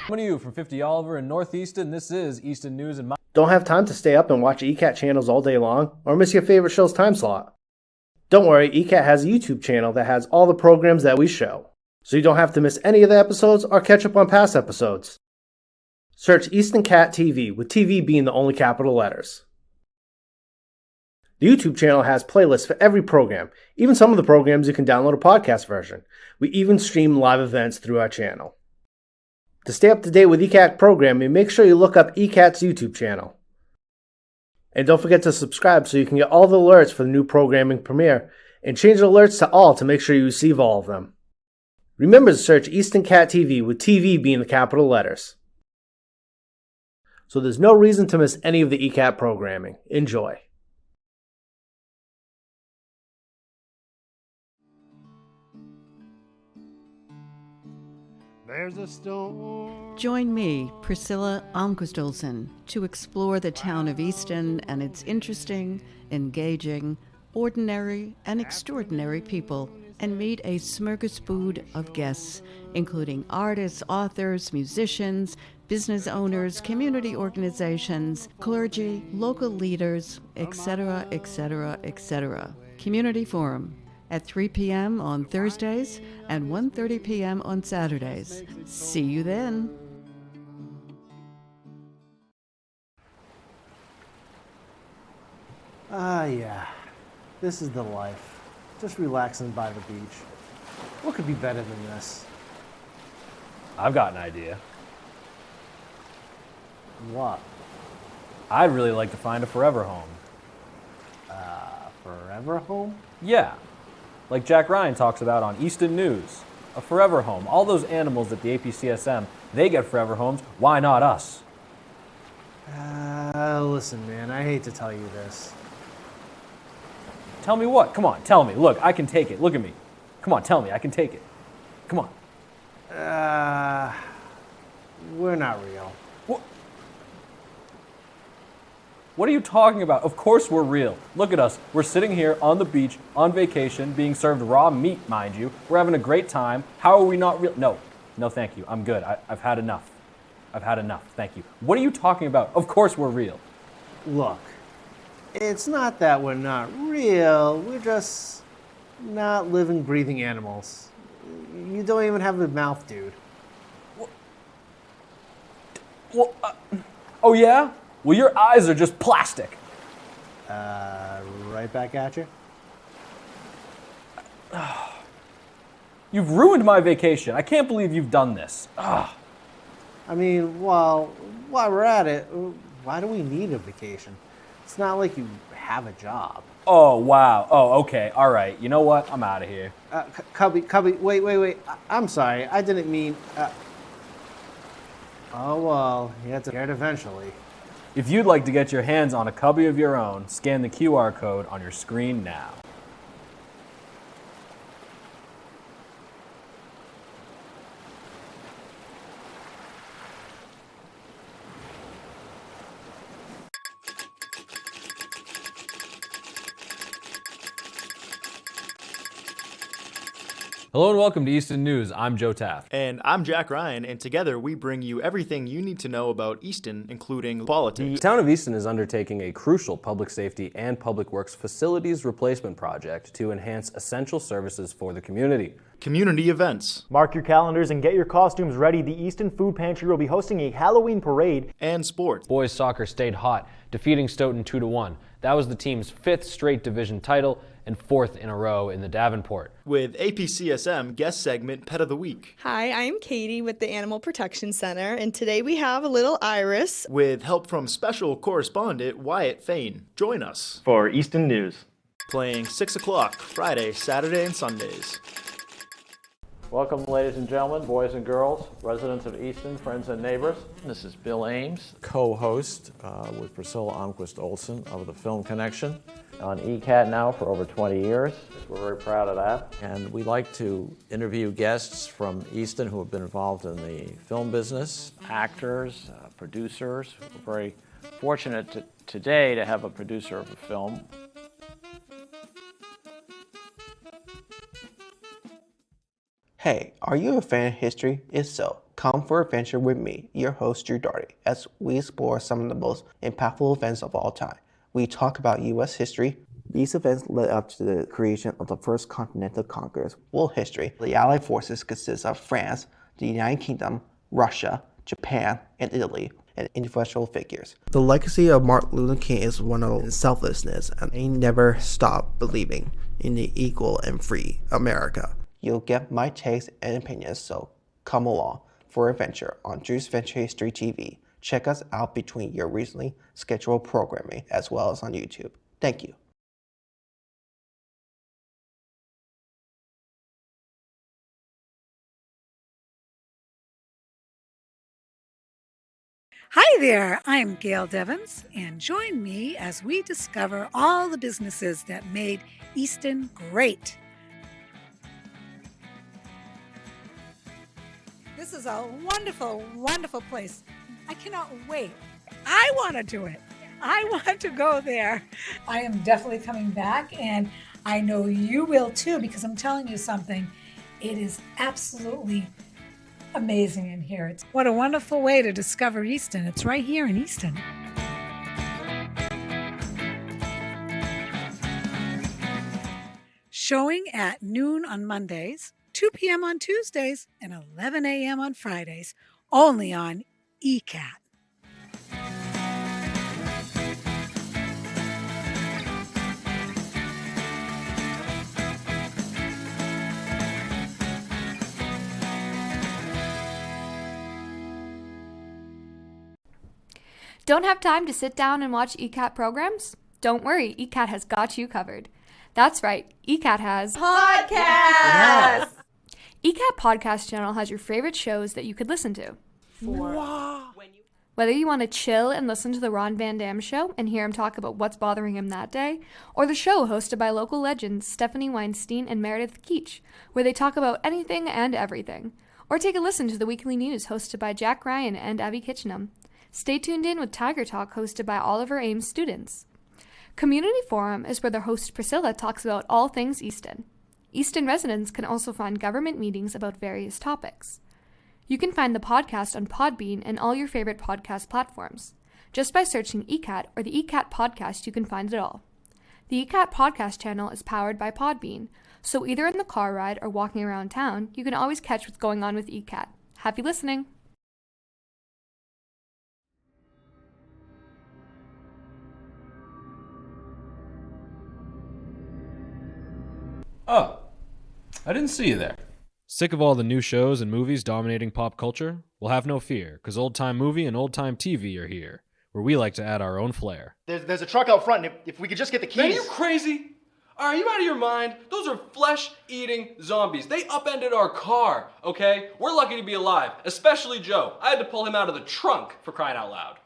Coming to you from 50 Oliver in North Easton, this is Easton News and Don't have time to stay up and watch ECAT channels all day long, or miss your favorite show's time slot? Don't worry, ECAT has a YouTube channel that has all the programs that we show, so you don't have to miss any of the episodes or catch up on past episodes. Search Easton Cat TV, with TV being the only capital letters. The YouTube channel has playlists for every program, even some of the programs you can download a podcast version. We even stream live events through our channel. To stay up to date with ECAT programming, make sure you look up ECAT's YouTube channel. And don't forget to subscribe so you can get all the alerts for the new programming premiere, and change the alerts to all to make sure you receive all of them. Remember to search Easton Cat TV, with TV being the capital letters. So there's no reason to miss any of the ECAT programming. Enjoy. There's a storm. Join me, Priscilla Almquist-Olsen, to explore the town of Easton and its interesting, engaging, ordinary, and extraordinary people, and meet a smorgasbord of guests, including artists, authors, musicians, business owners, community organizations, clergy, local leaders, etc., etc., etc. Community Forum at 3 p.m. on Thursdays and 1:30 p.m. on Saturdays. See you then. Yeah. This is the life. Just relaxing by the beach. What could be better than this? I've got an idea. What? I'd really like to find a forever home. Forever home? Yeah, like Jack Ryan talks about on Easton News. A forever home. All those animals at the APCSM, they get forever homes. Why not us? Listen, man, I hate to tell you this. Tell me what? Come on, tell me. Look, I can take it. Look at me. Come on, tell me. I can take it. Come on. We're not real. What are you talking about? Of course we're real. Look at us. We're sitting here on the beach, on vacation, being served raw meat, mind you. We're having a great time. How are we not real? No, thank you. I'm good. I've had enough. I've had enough. Thank you. What are you talking about? Of course we're real. Look, it's not that we're not real. We're just not living, breathing animals. You don't even have a mouth, dude. Well, oh yeah? Well, your eyes are just plastic. Right back at you. You've ruined my vacation. I can't believe you've done this. I mean, while we're at it, why do we need a vacation? It's not like you have a job. Oh, wow. Oh, okay. All right. You know what? I'm out of here. Cubby, wait. I'm sorry. I didn't mean... Oh, well, you have to get it eventually. If you'd like to get your hands on a cubby of your own, scan the QR code on your screen now. Hello and welcome to Easton News. I'm Joe Taft. And I'm Jack Ryan, and together we bring you everything you need to know about Easton, including politics. The Town of Easton is undertaking a crucial public safety and public works facilities replacement project to enhance essential services for the community. Community events. Mark your calendars and get your costumes ready. The Easton Food Pantry will be hosting a Halloween parade. And sports. Boys soccer stayed hot, defeating Stoughton 2-1. That was the team's 5th straight division title, and 4th in a row in the Davenport. With APCSM guest segment Pet of the Week. Hi, I'm Katie with the Animal Protection Center, and today we have a little Iris. With help from special correspondent Wyatt Fain. Join us For Easton News. playing 6 o'clock Friday, Saturday, and Sundays. Welcome, ladies and gentlemen, boys and girls, residents of Easton, friends and neighbors. This is Bill Ames, co-host with Priscilla Almquist Olson of the Film Connection. on ECAT now for over 20 years. We're very proud of that. And we like to interview guests from Easton who have been involved in the film business. Actors, producers. We're very fortunate today to have a producer of a film. Hey, are you a fan of history? If so, come for adventure with me, your host Drew Darty, as we explore some of the most impactful events of all time. We talk about U.S. history. These events led up to the creation of the first Continental Congress. World history. The Allied forces consist of France, the United Kingdom, Russia, Japan, and Italy, and influential figures. The legacy of Martin Luther King is one of selflessness, and he never stopped believing in the equal and free America. You'll get my takes and opinions, so come along for adventure on Drew's Venture History TV. Check us out between your recently scheduled programming as well as on YouTube. Thank you. Hi there, I'm Gail Devins, and join me as we discover all the businesses that made Easton great. This is a wonderful, wonderful place. I cannot wait. I want to do it. I want to go there. I am definitely coming back, and I know you will too, because I'm telling you something. It is absolutely amazing in here. What a wonderful way to discover Easton. It's right here in Easton. Showing at noon on Mondays, 2 p.m. on Tuesdays, and 11 a.m. on Fridays, only on ECAT. Don't have time to sit down and watch ECAT programs? Don't worry, ECAT has got you covered. That's right, ECAT has Podcasts! Yes! ECAT Podcast Channel has your favorite shows that you could listen to. Whether you want to chill and listen to the Ron Van Dam Show and hear him talk about what's bothering him that day, or the show hosted by local legends Stephanie Weinstein and Meredith Keach, where they talk about anything and everything, or take a listen to the weekly news hosted by Jack Ryan and Abby Kitchenham. Stay tuned in with Tiger Talk hosted by Oliver Ames students. Community Forum is where their host Priscilla talks about all things Easton. Easton residents can also find government meetings about various topics. You can find the podcast on Podbean and all your favorite podcast platforms. Just by searching ECAT or the ECAT podcast, you can find it all. The ECAT podcast channel is powered by Podbean, so either in the car ride or walking around town, you can always catch what's going on with ECAT. Happy listening! Oh, I didn't see you there. Sick of all the new shows and movies dominating pop culture? Well, have no fear, because Old Time Movie and Old Time TV are here, where we like to add our own flair. There's a truck out front, and if we could just get the keys. Man, are you crazy? Are you out of your mind? Those are flesh-eating zombies. They upended our car, okay? We're lucky to be alive, especially Joe. I had to pull him out of the trunk, for crying out loud.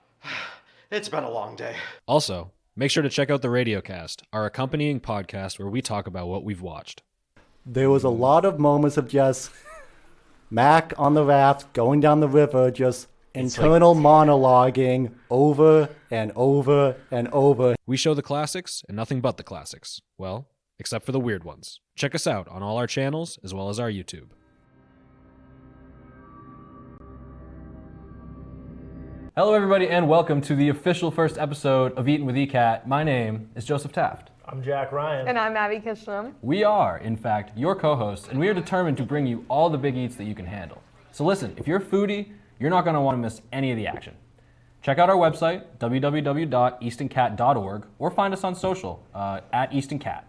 It's been a long day. Also, make sure to check out the Radiocast, our accompanying podcast where we talk about what we've watched. There was a lot of moments of just Mac on the raft going down the river, just internal monologuing over and over and over. We show the classics and nothing but the classics. Well, except for the weird ones. Check us out on all our channels as well as our YouTube. Hello everybody and welcome to the official first episode of Eatin' with ECAT. My name is Joseph Taft. I'm Jack Ryan. And I'm Abby Kitchenham. We are, in fact, your co-hosts, and we are determined to bring you all the big eats that you can handle. So listen, if you're a foodie, you're not going to want to miss any of the action. Check out our website, www.eastoncat.org, or find us on social, at EastonCat.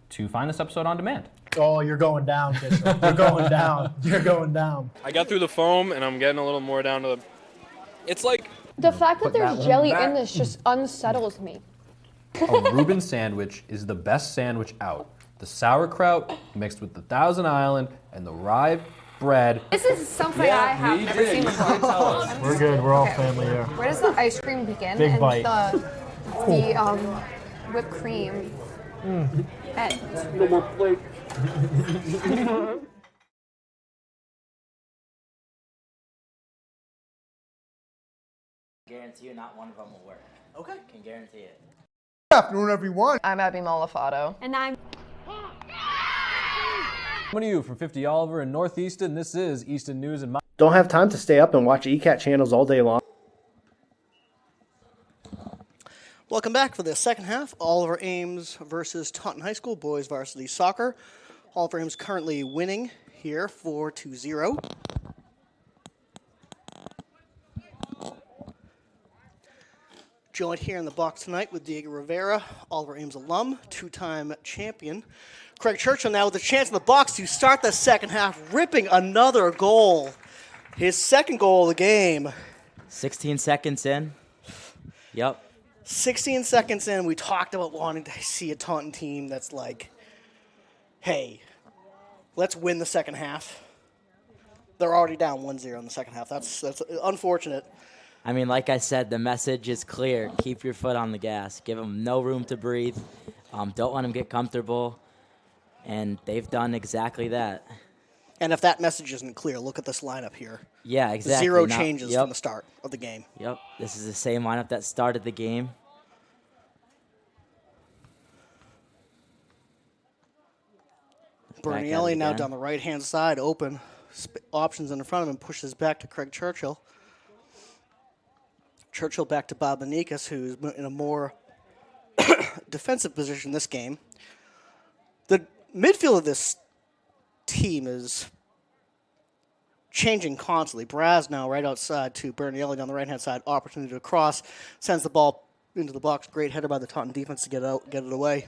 to find this episode on demand. Oh, you're going down, Kissel. You're going down. You're going down. I got through the foam, and I'm getting a little more down to the... It's like... The fact that Put that there's one jelly back. in this just unsettles me. A Reuben sandwich is the best sandwich out. The sauerkraut mixed with the Thousand Island and the rye bread. This is something I have never seen before. We're good. We're all family here. Where does the ice cream begin? Big and bite. the whipped cream end? No more plate. Guarantee you not one of them will work. Okay. Can guarantee it. Good afternoon, everyone. I'm Abby Malafato. And I'm... Coming to you from 50 Oliver in North Easton, this is Easton News and... Don't have time to stay up and watch ECAT channels all day long? Welcome back for the second half. Oliver Ames versus Taunton High School boys varsity soccer. Oliver Ames currently winning here 4-0. Joined here in the box tonight with Diego Rivera, Oliver Ames alum, two-time champion. Craig Churchill now with a chance in the box to start the second half, ripping another goal. His second goal of the game. 16 seconds in. Yep. 16 seconds in, we talked about wanting to see a Taunton team that's like, hey, let's win the second half. They're already down 1-0 in the second half. That's unfortunate. I mean, like I said, the message is clear. Keep your foot on the gas. Give them no room to breathe. Don't let them get comfortable. And they've done exactly that. And if that message isn't clear, look at this lineup here. Yeah, exactly. Zero changes from the start of the game. Yep, this is the same lineup that started the game. Bernielli now down the right-hand side, open. Options in front of him, pushes back to Craig Churchill. Churchill back to Bob Manikas, who's in a more defensive position this game. The midfield of this team is changing constantly. Braz now right outside to Bernielli down the right-hand side. Opportunity to cross. Sends the ball into the box. Great header by the Taunton defense to get it away.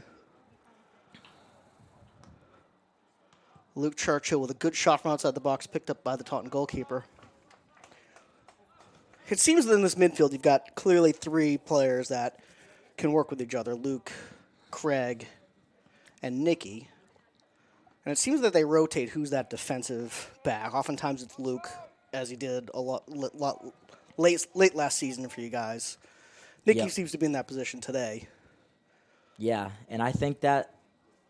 Luke Churchill with a good shot from outside the box, picked up by the Taunton goalkeeper. It seems that in this midfield you've got clearly three players that can work with each other. Luke, Craig, and Nicky. And it seems that they rotate who's that defensive back. Oftentimes it's Luke, as he did a lot late last season for you guys. Nicky seems to be in that position today. Yeah, and I think their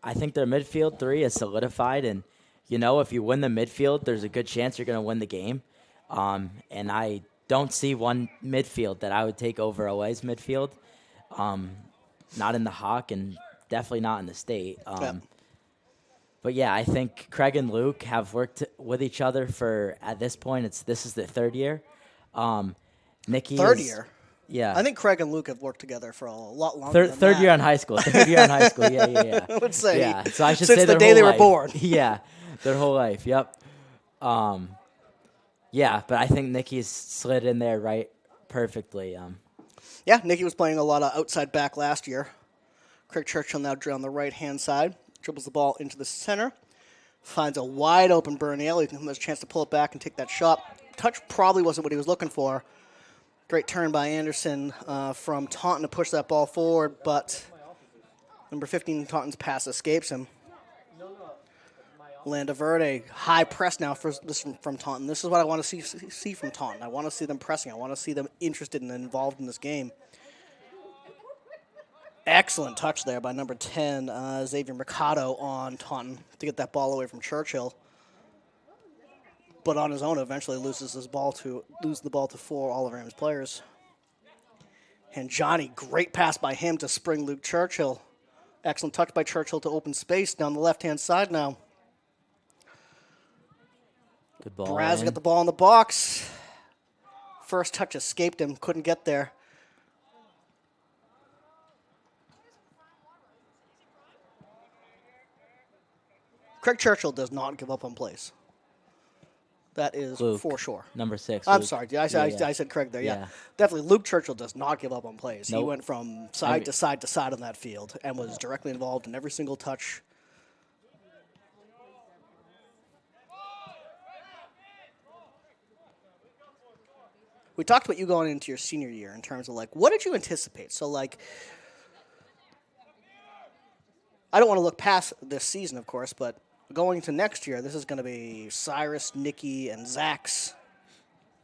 midfield three is solidified. And, you know, if you win the midfield, there's a good chance you're going to win the game. And I don't see one midfield that I would take over Olay's midfield. Not in the Hawk and definitely not in the state. But yeah, I think Craig and Luke have worked with each other for, at this point, this is the third year. Nicky Third year? Yeah. I think Craig and Luke have worked together for a lot longer than third that. year in high school. Third year in high school, yeah. I would say. Yeah, so I should since say the their day whole they were life. born. Yeah, their whole life, yep. Yeah, but I think Nicky's slid in there right perfectly. Yeah, Nicky was playing a lot of outside back last year. Craig Churchill now on the right-hand side. Dribbles the ball into the center. Finds a wide-open Bernielli. He has a chance to pull it back and take that shot. Touch probably wasn't what he was looking for. Great turn by Anderson from Taunton to push that ball forward, but number 15, Taunton's pass escapes him. Landa Verde, high press now from Taunton. This is what I want to see from Taunton. I want to see them pressing. I want to see them interested and involved in this game. Excellent touch there by number 10, Xavier Muscato on Taunton to get that ball away from Churchill. But on his own, eventually loses the ball to four Oliver Ames players. And Johnny, great pass by him to spring Luke Churchill. Excellent touch by Churchill to open space down the left-hand side now. Good ball. Braz got the ball in the box. First touch escaped him, couldn't get there. Craig Churchill does not give up on plays. That is Luke, for sure. Number 6. I'm Luke. sorry. I said Craig there. Yeah. Definitely Luke Churchill does not give up on plays. Nope. He went from side to side to side on that field and was directly involved in every single touch we talked about you going into your senior year in terms of, like, what did you anticipate? So, like, I don't want to look past this season, of course, but going into next year, this is going to be Cyrus, Nikki, and Zach's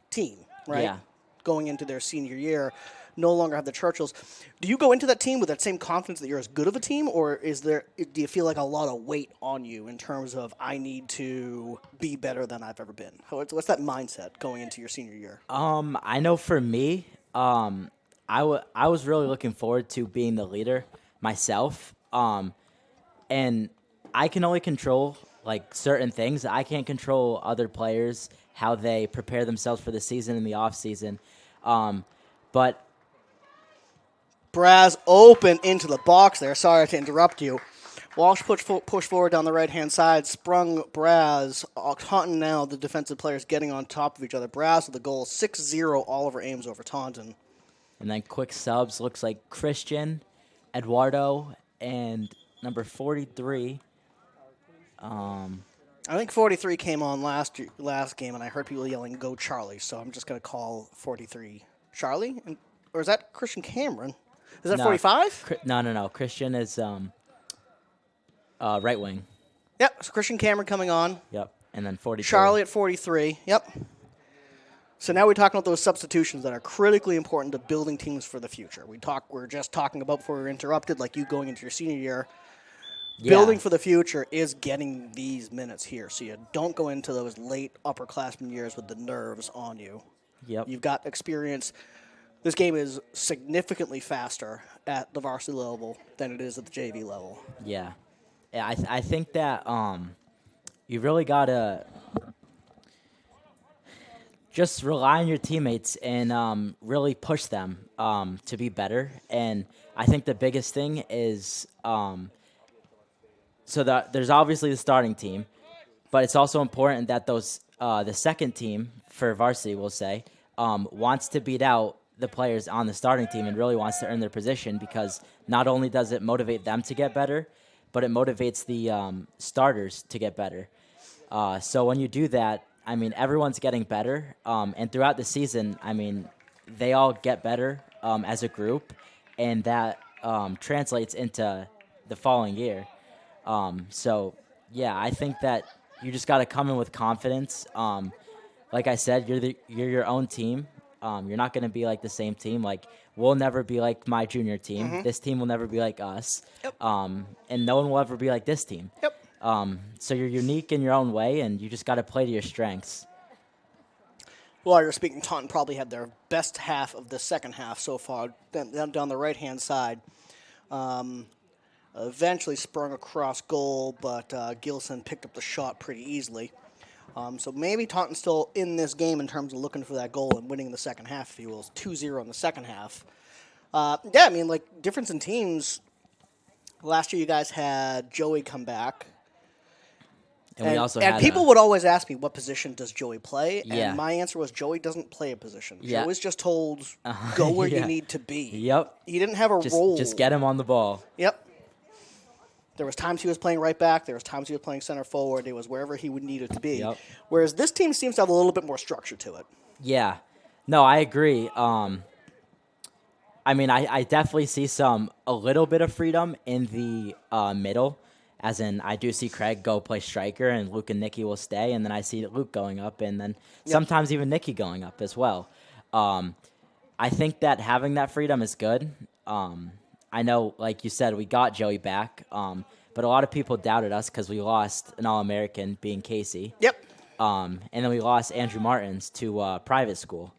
team, right? Yeah. Going into their senior year, no longer have the Churchills. Do you go into that team with that same confidence that you're as good of a team, or do you feel like a lot of weight on you in terms of I need to be better than I've ever been? What's that mindset going into your senior year? I know for me, I was really looking forward to being the leader myself, and I can only control like certain things. I can't control other players, how they prepare themselves for the season and the off season, but. Braz open into the box there. Sorry to interrupt you. Walsh push forward down the right-hand side. Sprung Braz. Taunton now, the defensive players getting on top of each other. Braz with the goal. 6-0 Oliver Ames over Taunton. And then quick subs. Looks like Christian, Eduardo, and number 43. I think 43 came on last game, and I heard people yelling, "Go Charlie!" So I'm just going to call 43 Charlie? Or is that Christian Cameron? Is that 45? No. Christian is right wing. Yep, so Christian Cameron coming on. Yep, and then 43. Charlie at 43. Yep. So now we're talking about those substitutions that are critically important to building teams for the future. We're just talking about before we were interrupted, like you going into your senior year. Yeah. Building for the future is getting these minutes here, so you don't go into those late upperclassmen years with the nerves on you. Yep. You've got experience. This game is significantly faster at the varsity level than it is at the JV level. Yeah. I think that you really got to just rely on your teammates and really push them to be better. And I think the biggest thing is there's obviously the starting team, but it's also important that the second team for varsity, we'll say, wants to beat out the players on the starting team and really wants to earn their position, because not only does it motivate them to get better, but it motivates the starters to get better. So when you do that, I mean, everyone's getting better. And throughout the season, I mean, they all get better as a group, and that translates into the following year. So, yeah, I think that you just got to come in with confidence. Like I said, you're your own team. You're not going to be like the same team. Like, we'll never be like my junior team. Mm-hmm. This team will never be like us. Yep. And no one will ever be like this team. Yep. So you're unique in your own way, and you just got to play to your strengths. While you're speaking, Taunton probably had their best half of the second half so far, down the right-hand side. Eventually sprung across goal, but Gilson picked up the shot pretty easily. So maybe Taunton's still in this game in terms of looking for that goal and winning the second half, if you will. It's 2-0 in the second half. Yeah, I mean, like, difference in teams. Last year you guys had Joey come back. And we also had people would always ask me, what position does Joey play? Yeah. And my answer was, Joey doesn't play a position. Yeah. Joey's just told, go where you need to be. Yep. He didn't have a role. Just get him on the ball. Yep. There was times he was playing right back. There was times he was playing center forward. It was wherever he would need it to be. Yep. Whereas this team seems to have a little bit more structure to it. Yeah. No, I agree. I mean, I definitely see a little bit of freedom in the middle, as in I do see Craig go play striker and Luke and Nikki will stay, and then I see Luke going up, and then sometimes even Nikki going up as well. I think that having that freedom is good. I know, like you said, we got Joey back, but a lot of people doubted us because we lost an All-American, being Casey. Yep. And then we lost Andrew Martins to private school.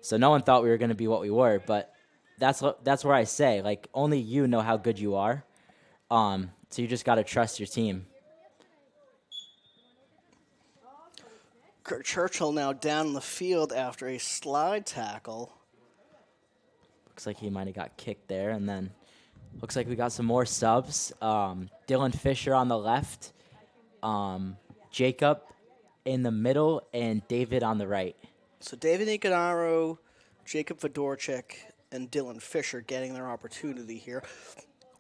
So no one thought we were going to be what we were, but that's where I say, like, only you know how good you are. So you just got to trust your team. Kurt Churchill now down in the field after a slide tackle. Looks like he might have got kicked there, and then looks like we got some more subs. Dylan Fisher on the left, Jacob in the middle, and David on the right. So David Nicanaro, Jacob Fedorchik, and Dylan Fisher getting their opportunity here.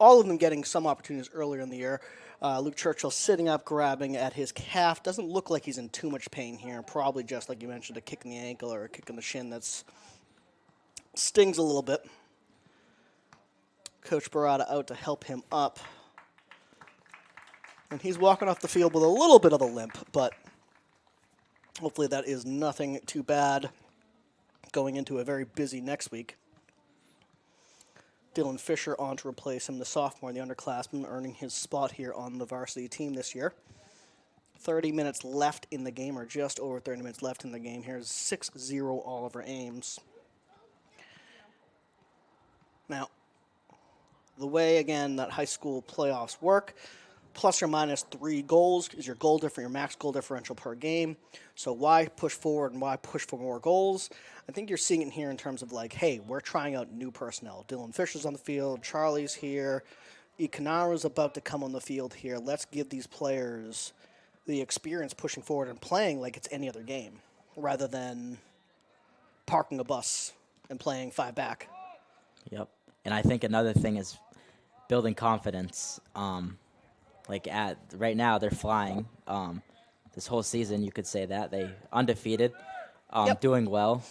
All of them getting some opportunities earlier in the year. Luke Churchill sitting up, grabbing at his calf. Doesn't look like he's in too much pain here. Probably just, like you mentioned, a kick in the ankle or a kick in the shin that's stings a little bit. Coach Barada out to help him up. And he's walking off the field with a little bit of a limp, but hopefully that is nothing too bad going into a very busy next week. Dylan Fisher on to replace him, the sophomore, the underclassman, earning his spot here on the varsity team this year. 30 minutes left in the game, or just over 30 minutes left in the game. Here's 6-0 Oliver Ames. Now, the way, again, that high school playoffs work, plus or minus 3 goals is your goal differential, your max goal differential per game. So why push forward and why push for more goals? I think you're seeing it here in terms of like, hey, we're trying out new personnel. Dylan Fisher's on the field. Charlie's here. Ikanara's about to come on the field here. Let's give these players the experience pushing forward and playing like it's any other game rather than parking a bus and playing 5 back. Yep. And I think another thing is building confidence. Right now, they're flying. This whole season, you could say that. They undefeated, doing well.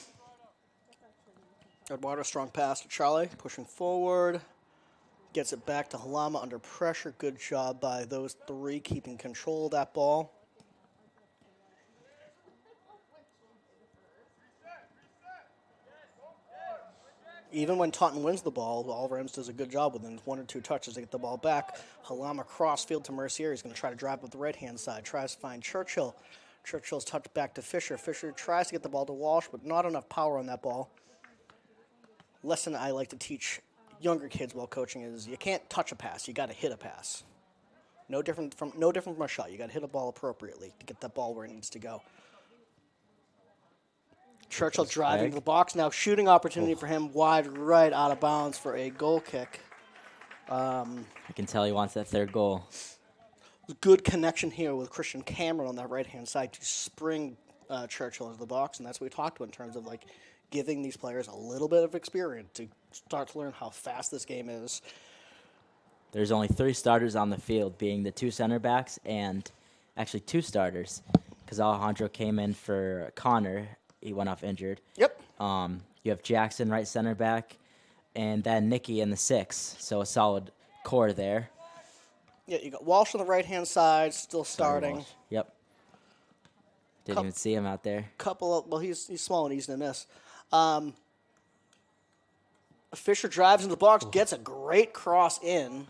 Eduardo, strong pass to Charlie, pushing forward. Gets it back to Halama under pressure. Good job by those 3 keeping control of that ball. Even when Taunton wins the ball, Oliver Ames does a good job within 1 or 2 touches to get the ball back. Halama cross field to Mercier. He's going to try to drive up the right-hand side. Tries to find Churchill. Churchill's touched back to Fisher. Fisher tries to get the ball to Walsh, but not enough power on that ball. Lesson I like to teach younger kids while coaching is you can't touch a pass. You got to hit a pass. No different from a shot. You got to hit a ball appropriately to get that ball where it needs to go. Churchill driving to the box now, shooting opportunity for him, wide right, out of bounds for a goal kick. I can tell he wants that 3rd goal. Good connection here with Christian Cameron on that right-hand side to spring Churchill into the box, and that's what we talked about in terms of like giving these players a little bit of experience to start to learn how fast this game is. There's only 3 starters on the field, being the 2 center backs and actually 2 starters because Alejandro came in for Connor. He went off injured. Yep. You have Jackson, right center back, and then Nicky in the 6. So a solid core there. Yeah, you got Walsh on the right-hand side, still starting. Yep. Didn't even see him out there. He's small and easy to miss. Fisher drives into the box, gets a great cross in.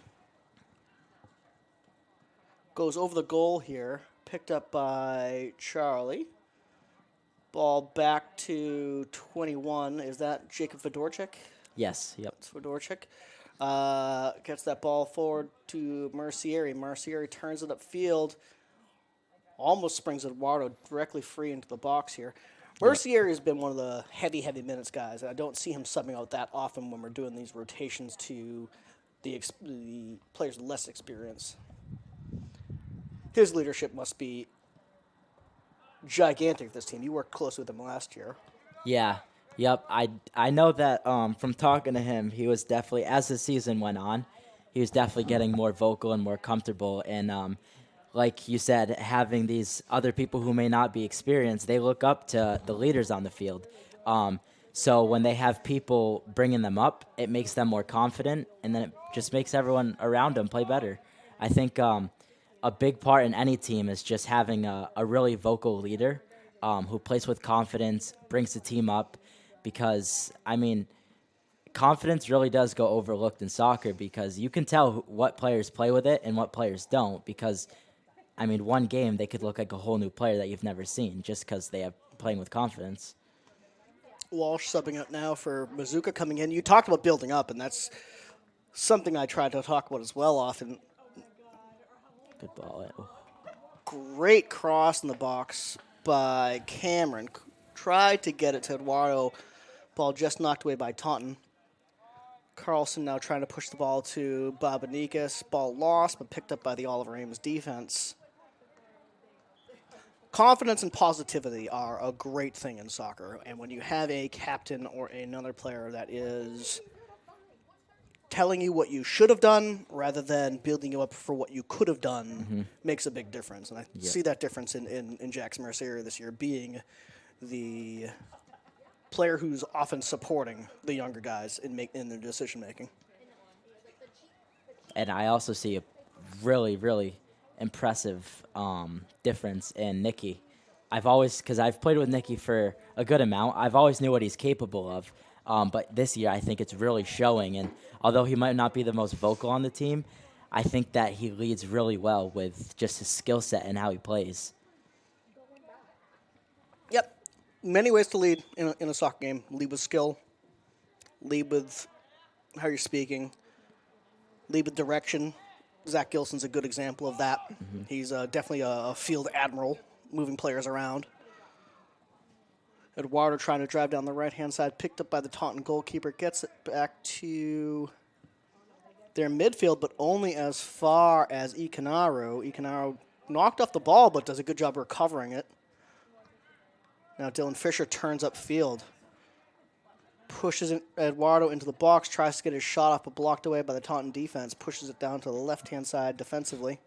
Goes over the goal here, picked up by Charlie. Ball back to 21. Is that Jacob Fedorchik? Yes, yep. It's Fedorchik. Gets that ball forward to Mercier. Mercier turns it upfield. Almost springs Eduardo directly free into the box here. Mercier has been one of the heavy minutes guys. I don't see him subbing out that often when we're doing these rotations to the players with less experience. His leadership must be gigantic with this team. You worked closely with him last year. Yeah. Yep. I know that from talking to him, he was definitely, as the season went on, he was definitely getting more vocal and more comfortable. And like you said, having these other people who may not be experienced, they look up to the leaders on the field. So when they have people bringing them up, it makes them more confident, and then it just makes everyone around them play better. I think a big part in any team is just having a really vocal leader who plays with confidence, brings the team up, because, I mean, confidence really does go overlooked in soccer because you can tell what players play with it and what players don't because, I mean, one game they could look like a whole new player that you've never seen just because they have playing with confidence. Walsh subbing out now for Mazuka coming in. You talked about building up, and that's something I try to talk about as well often. Good ball. Great cross in the box by Cameron. Tried to get it to Eduardo. Ball just knocked away by Taunton. Carlson now trying to push the ball to Babanikas. Ball lost, but picked up by the Oliver Ames defense. Confidence and positivity are a great thing in soccer. And when you have a captain or another player that is telling you what you should have done rather than building you up for what you could have done makes a big difference. And I see that difference in Jackson Mercier this year being the player who's often supporting the younger guys in their decision making. And I also see a really, really impressive difference in Nicky. Because I've played with Nicky for a good amount, I've always knew what he's capable of. But this year, I think it's really showing. And although he might not be the most vocal on the team, I think that he leads really well with just his skill set and how he plays. Yep. Many ways to lead in a soccer game. Lead with skill. Lead with how you're speaking. Lead with direction. Zach Gilson's a good example of that. Mm-hmm. He's definitely a field admiral, moving players around. Eduardo trying to drive down the right-hand side, picked up by the Taunton goalkeeper, gets it back to their midfield, but only as far as Icanaro. Icanaro knocked off the ball, but does a good job recovering it. Now Dylan Fisher turns upfield, pushes Eduardo into the box, tries to get his shot off, but blocked away by the Taunton defense, pushes it down to the left-hand side defensively.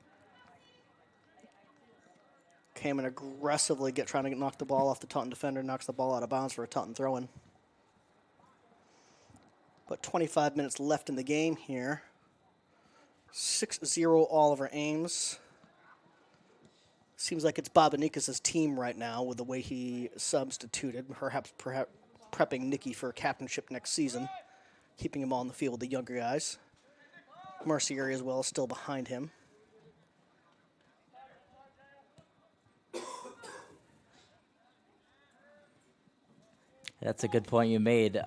Came in aggressively, trying to knock the ball off the Taunton defender, knocks the ball out of bounds for a Taunton throw-in. But 25 minutes left in the game here. 6-0 all over Ames. Seems like it's Babanikis' team right now with the way he substituted, perhaps prepping Nicky for captainship next season, keeping him on the field with the younger guys. Mercier as well, still behind him. That's a good point you made.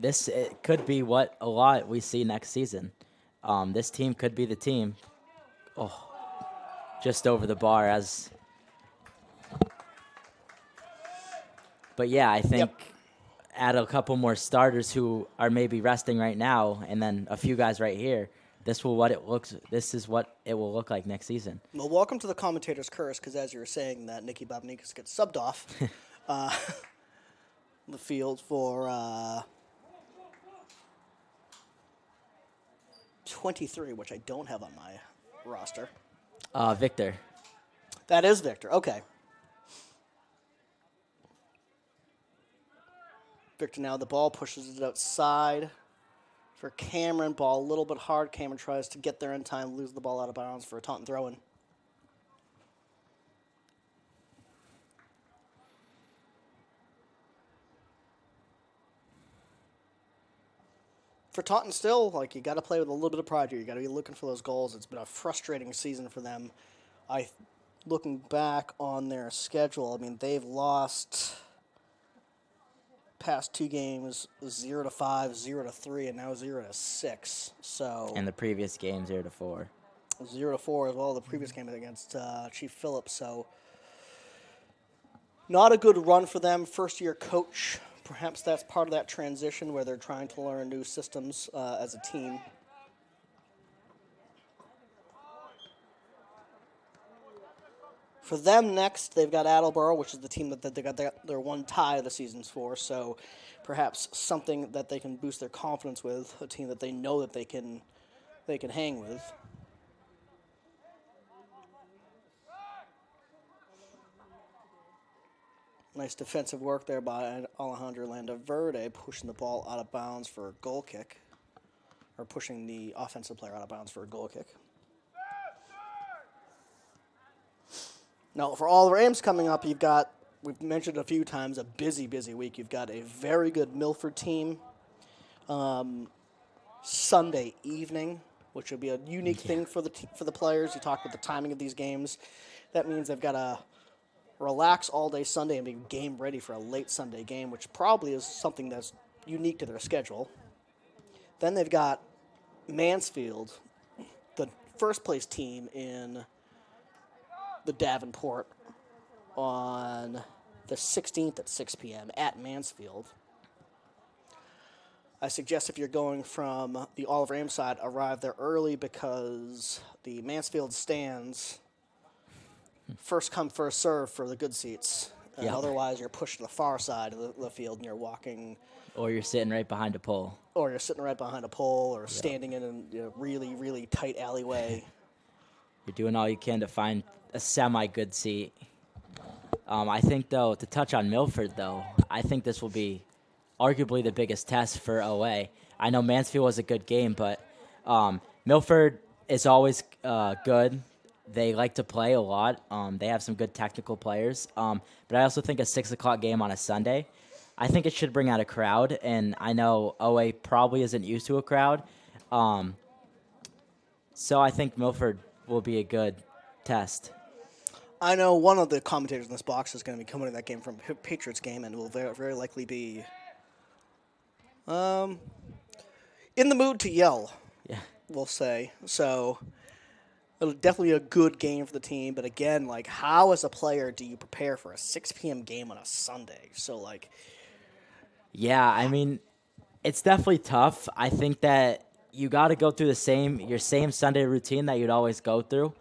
It could be what a lot we see next season. This team could be the team. Oh, just over the bar as. But yeah, I think add a couple more starters who are maybe resting right now, and then a few guys right here. This is what it will look like next season. Well, welcome to the commentator's curse, because as you were saying, that Nicky Babanikis gets subbed off. The field for 23, which I don't have on my roster. Victor. That is Victor. Okay. Victor now the ball, pushes it outside for Cameron. Ball a little bit hard. Cameron tries to get there in time, lose the ball out of bounds for a Taunton throw-in. For Taunton still, you got to play with a little bit of pride here. You got to be looking for those goals. It's been a frustrating season for them. Looking back on their schedule, they've lost past two games 0-5, 0-3, and now 0-6. So. And the previous game 0-4. 0-4 as well. The previous game against Chief Phillips. So. Not a good run for them. First-year coach. Perhaps that's part of that transition where they're trying to learn new systems as a team. For them next, they've got Attleboro, which is the team that they got their one tie of the seasons for. So perhaps something that they can boost their confidence with, a team that they know that they can hang with. Nice defensive work there by Alejandro Landaverde, pushing the ball out of bounds for a goal kick. Or pushing the offensive player out of bounds for a goal kick. Now, for all the Ames coming up, we've mentioned a few times, a busy, busy week. You've got a very good Milford team Sunday evening, which will be a unique thing for the players. You talked about the timing of these games. That means they've got to relax all day Sunday and be game ready for a late Sunday game, which probably is something that's unique to their schedule. Then they've got Mansfield, the first place team in the Davenport, on the 16th at 6 p.m. at Mansfield. I suggest if you're going from the Oliver Ames side, arrive there early, because the Mansfield stands first come, first serve for the good seats. Otherwise, you're pushed to the far side of the field and you're walking. Or you're sitting right behind a pole. Or standing in a really, really tight alleyway. You're doing all you can to find a semi-good seat. I think, though, to touch on Milford, though, I think this will be arguably the biggest test for OA. I know Mansfield was a good game, but Milford is always good. They like to play a lot. They have some good technical players. But I also think a 6 o'clock game on a Sunday, I think it should bring out a crowd. And I know OA probably isn't used to a crowd. So I think Milford will be a good test. I know one of the commentators in this box is going to be coming to that game from Patriots game and will very, very likely be in the mood to yell, we'll say. So it'll definitely be a good game for the team. But again, like, how as a player do you prepare for a 6 p.m. game on a Sunday? So, like... Yeah, I mean, it's definitely tough. I think that you got to go through your same Sunday routine that you'd always go through.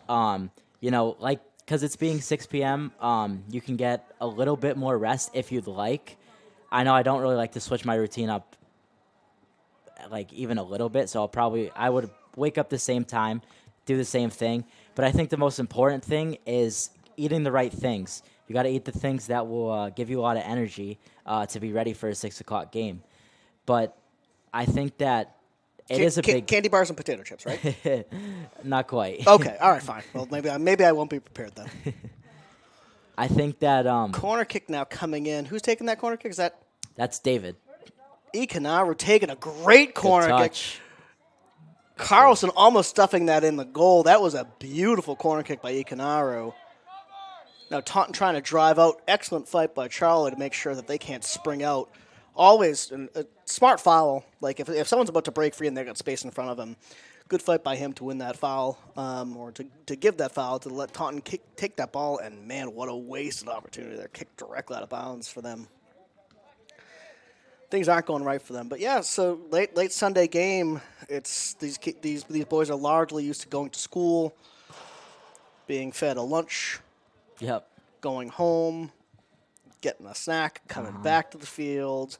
Because it's being 6 p.m., you can get a little bit more rest if you'd like. I know I don't really like to switch my routine up, like, even a little bit, so I would wake up the same time, do the same thing. But I think the most important thing is eating the right things. You got to eat the things that will give you a lot of energy to be ready for a 6 o'clock game. But I think that it is a big... Candy bars and potato chips, right? Not quite. Okay, all right, fine. Well, maybe I won't be prepared then. I think that... corner kick now coming in. Who's taking that corner kick? That's David. Econaru taking a great corner kick. Carlson almost stuffing that in the goal. That was a beautiful corner kick by Econaru. Now Taunton trying to drive out. Excellent fight by Charlie to make sure that they can't spring out. Always a smart foul. Like, if someone's about to break free and they've got space in front of him, good fight by him to win that foul, or to give that foul, to let Taunton take that ball. And, man, what a wasted opportunity there. Kicked directly out of bounds for them. Things aren't going right for them. But, yeah, so late Sunday game, it's these boys are largely used to going to school, being fed a lunch, going home, getting a snack, coming back to the field.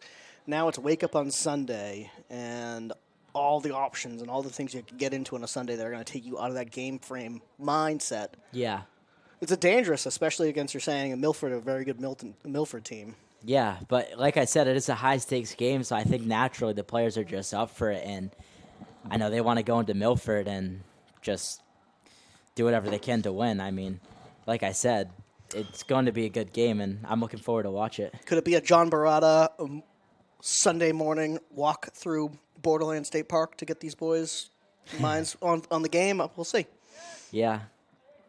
Now it's wake up on Sunday, and all the options and all the things you can get into on a Sunday that are going to take you out of that game frame mindset. Yeah. It's a dangerous, especially against, you're saying, Milford, a very good Milford team. Yeah, but like I said, it is a high-stakes game, so I think naturally the players are just up for it, and I know they want to go into Milford and just do whatever they can to win. I mean, like I said, it's going to be a good game, and I'm looking forward to watch it. Could it be a John Barada Sunday morning walk through Borderland State Park to get these boys' minds on the game? We'll see. Yeah.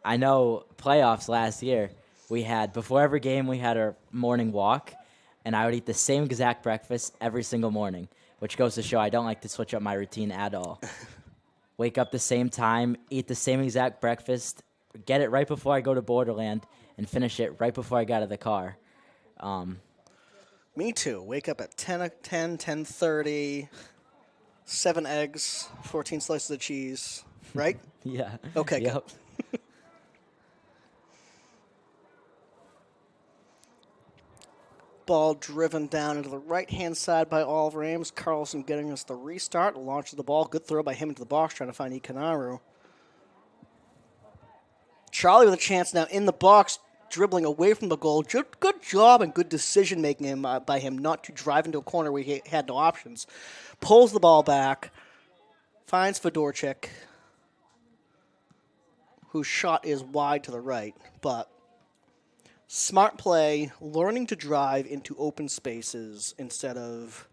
I know playoffs last year, before every game, we had our morning walk, and I would eat the same exact breakfast every single morning, which goes to show I don't like to switch up my routine at all. Wake up the same time, eat the same exact breakfast, get it right before I go to Borderland, and finish it right before I got out of the car. Me too. Wake up at 10:30, 7 eggs, 14 slices of cheese, right? Yeah. Okay, yep. good. Ball driven down into the right-hand side by Oliver Ames. Carlson getting us the restart. Launches the ball. Good throw by him into the box, trying to find Econaru. Charlie with a chance now in the box, dribbling away from the goal. Good job and good decision-making by him not to drive into a corner where he had no options. Pulls the ball back. Finds Fedorchik, whose shot is wide to the right, but smart play, learning to drive into open spaces instead of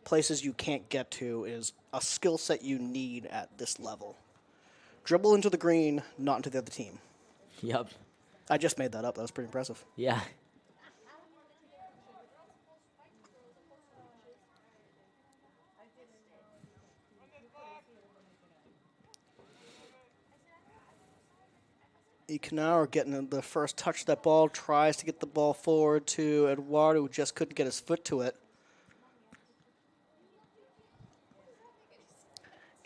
places you can't get to is a skill set you need at this level. Dribble into the green, not into the other team. Yep. I just made that up. That was pretty impressive. Yeah. Econaru getting the first touch of that ball, tries to get the ball forward to Eduardo, who just couldn't get his foot to it.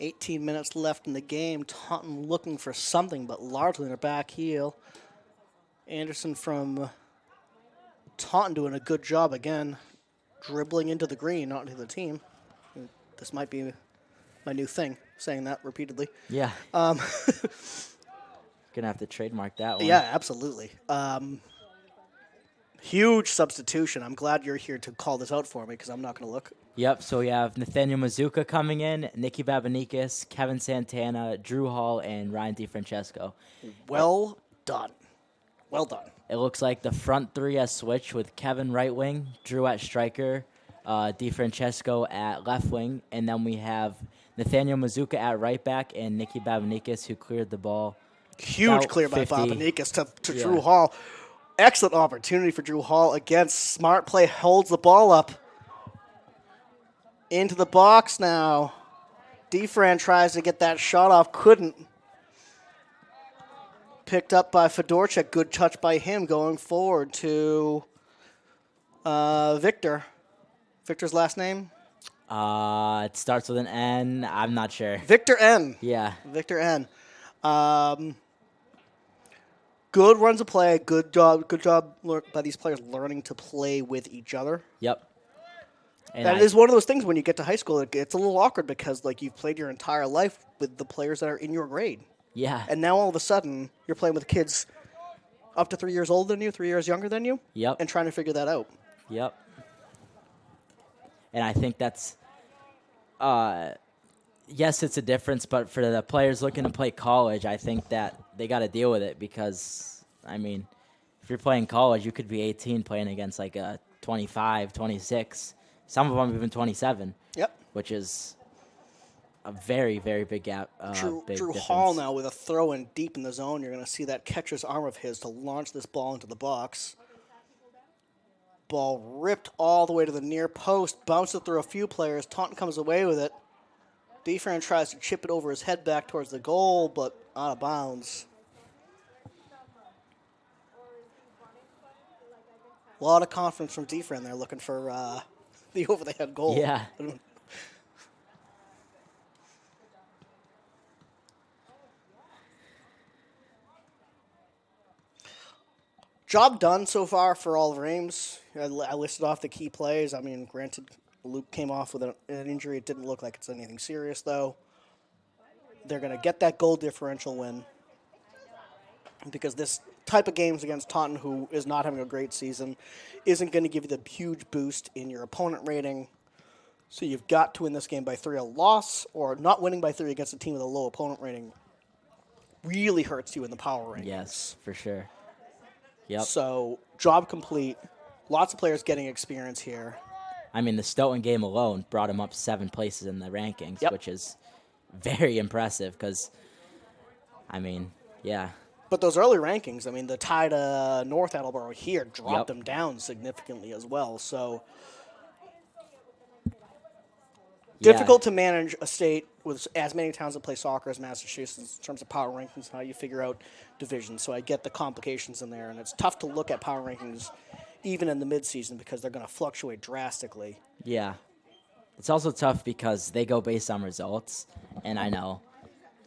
18 minutes left in the game. Taunton looking for something, but largely in their back heel. Anderson from Taunton doing a good job again, dribbling into the green, not into the team. This might be my new thing, saying that repeatedly. Yeah. Gonna have to trademark that one. Yeah, absolutely. Huge substitution. I'm glad you're here to call this out for me because I'm not going to look. Yep, so we have Nathaniel Mazuka coming in, Nicky Babanikis, Kevin Santana, Drew Hall, and Ryan DiFrancesco. Well done. Well done. It looks like the front three has switched with Kevin right wing, Drew at striker, DiFrancesco at left wing, and then we have Nathaniel Mazuka at right back and Nicky Babanikis who cleared the ball. Huge clear by 50. Babanikis to Drew Hall. Excellent opportunity for Drew Hall. Again, smart play, holds the ball up. Into the box now. DiFran tries to get that shot off, couldn't. Picked up by Fedorchuk. Good touch by him going forward to Victor. Victor's last name? It starts with an N. I'm not sure. Victor N. Yeah. Victor N. Good runs of play. Good job by these players learning to play with each other. Yep. And that is one of those things when you get to high school, it's a little awkward because like you've played your entire life with the players that are in your grade. Yeah. And now all of a sudden you're playing with kids up to 3 years older than you, 3 years younger than you. Yep. And trying to figure that out. Yep. And I think that's, yes, it's a difference, but for the players looking to play college, I think that they got to deal with it because, I mean, if you're playing college, you could be 18 playing against like a 25, 26, some of them even 27. Yep. Which is a very, very big gap. Drew difference. Hall now with a throw in deep in the zone. You're going to see that catcher's arm of his to launch this ball into the box. Ball ripped all the way to the near post, bounces through a few players. Taunton comes away with it. DiFran tries to chip it over his head back towards the goal, but out of bounds. A lot of confidence from DiFran there looking for the over-the-head goal. Yeah. Job done so far for all of Ames. I listed off the key plays. I mean, granted, Luke came off with an injury. It didn't look like it's anything serious, though. They're going to get that goal differential win because this type of games against Taunton, who is not having a great season, isn't going to give you the huge boost in your opponent rating. So you've got to win this game by 3. A loss or not winning by 3 against a team with a low opponent rating really hurts you in the power rankings. Yes, for sure. Yep. So, job complete. Lots of players getting experience here. I mean, the Stoughton game alone brought him up 7 places in the rankings, which is very impressive because, I mean, yeah. But those early rankings, I mean, the tie to North Attleboro here dropped them down significantly as well. So, difficult to manage a state with as many towns that play soccer as Massachusetts in terms of power rankings, how you figure out divisions. So I get the complications in there, and it's tough to look at power rankings even in the midseason because they're going to fluctuate drastically. Yeah. It's also tough because they go based on results, and I know,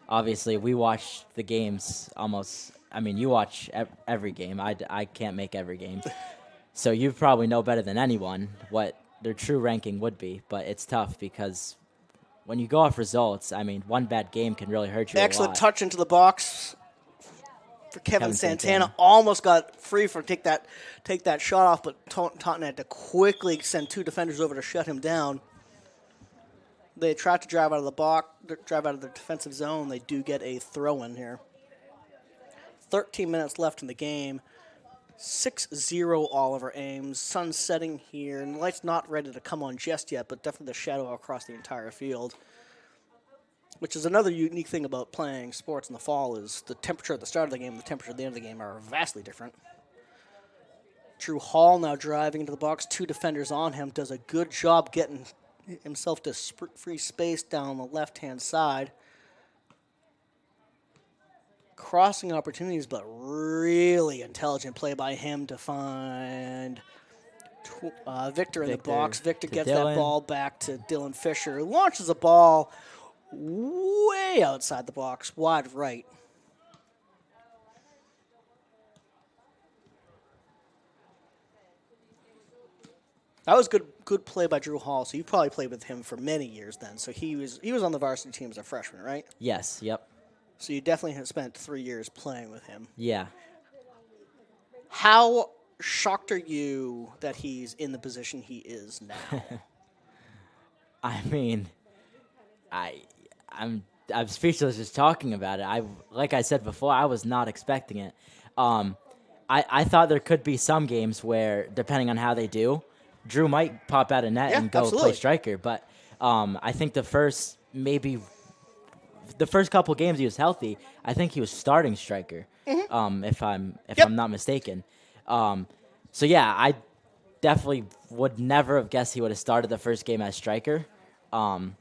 obviously, we watch the games almost, I mean, you watch every game. I can't make every game. So you probably know better than anyone what their true ranking would be, but it's tough because when you go off results, I mean, one bad game can really hurt you Excellent a lot. touch into the box for Kevin Santana. Almost got free for take that shot off, but Taunton had to quickly send 2 defenders over to shut him down. They tried to drive out of the box, drive out of the defensive zone. They do get a throw-in here. 13 minutes left in the game. 6-0 Oliver Ames. Sun setting here, and the light's not ready to come on just yet, but definitely the shadow across the entire field. Which is another unique thing about playing sports in the fall is the temperature at the start of the game and the temperature at the end of the game are vastly different. Drew Hall now driving into the box, 2 defenders on him, does a good job getting himself to free space down the left-hand side. Crossing opportunities, but really intelligent play by him to find Victor in the box. Victor gets that ball back to Dylan Fisher. Launches a ball way outside the box, wide right. That was good play by Drew Hall. So you probably played with him for many years then. So he was on the varsity team as a freshman, right? Yes, yep. So you definitely have spent 3 years playing with him. Yeah. How shocked are you that he's in the position he is now? I mean, I'm speechless just talking about it. Like I said before, I was not expecting it. I thought there could be some games where, depending on how they do, Drew might pop out of net and go play striker. But I think the first couple games he was healthy, I think he was starting striker. If I'm not mistaken. So yeah, I definitely would never have guessed he would have started the first game as striker. But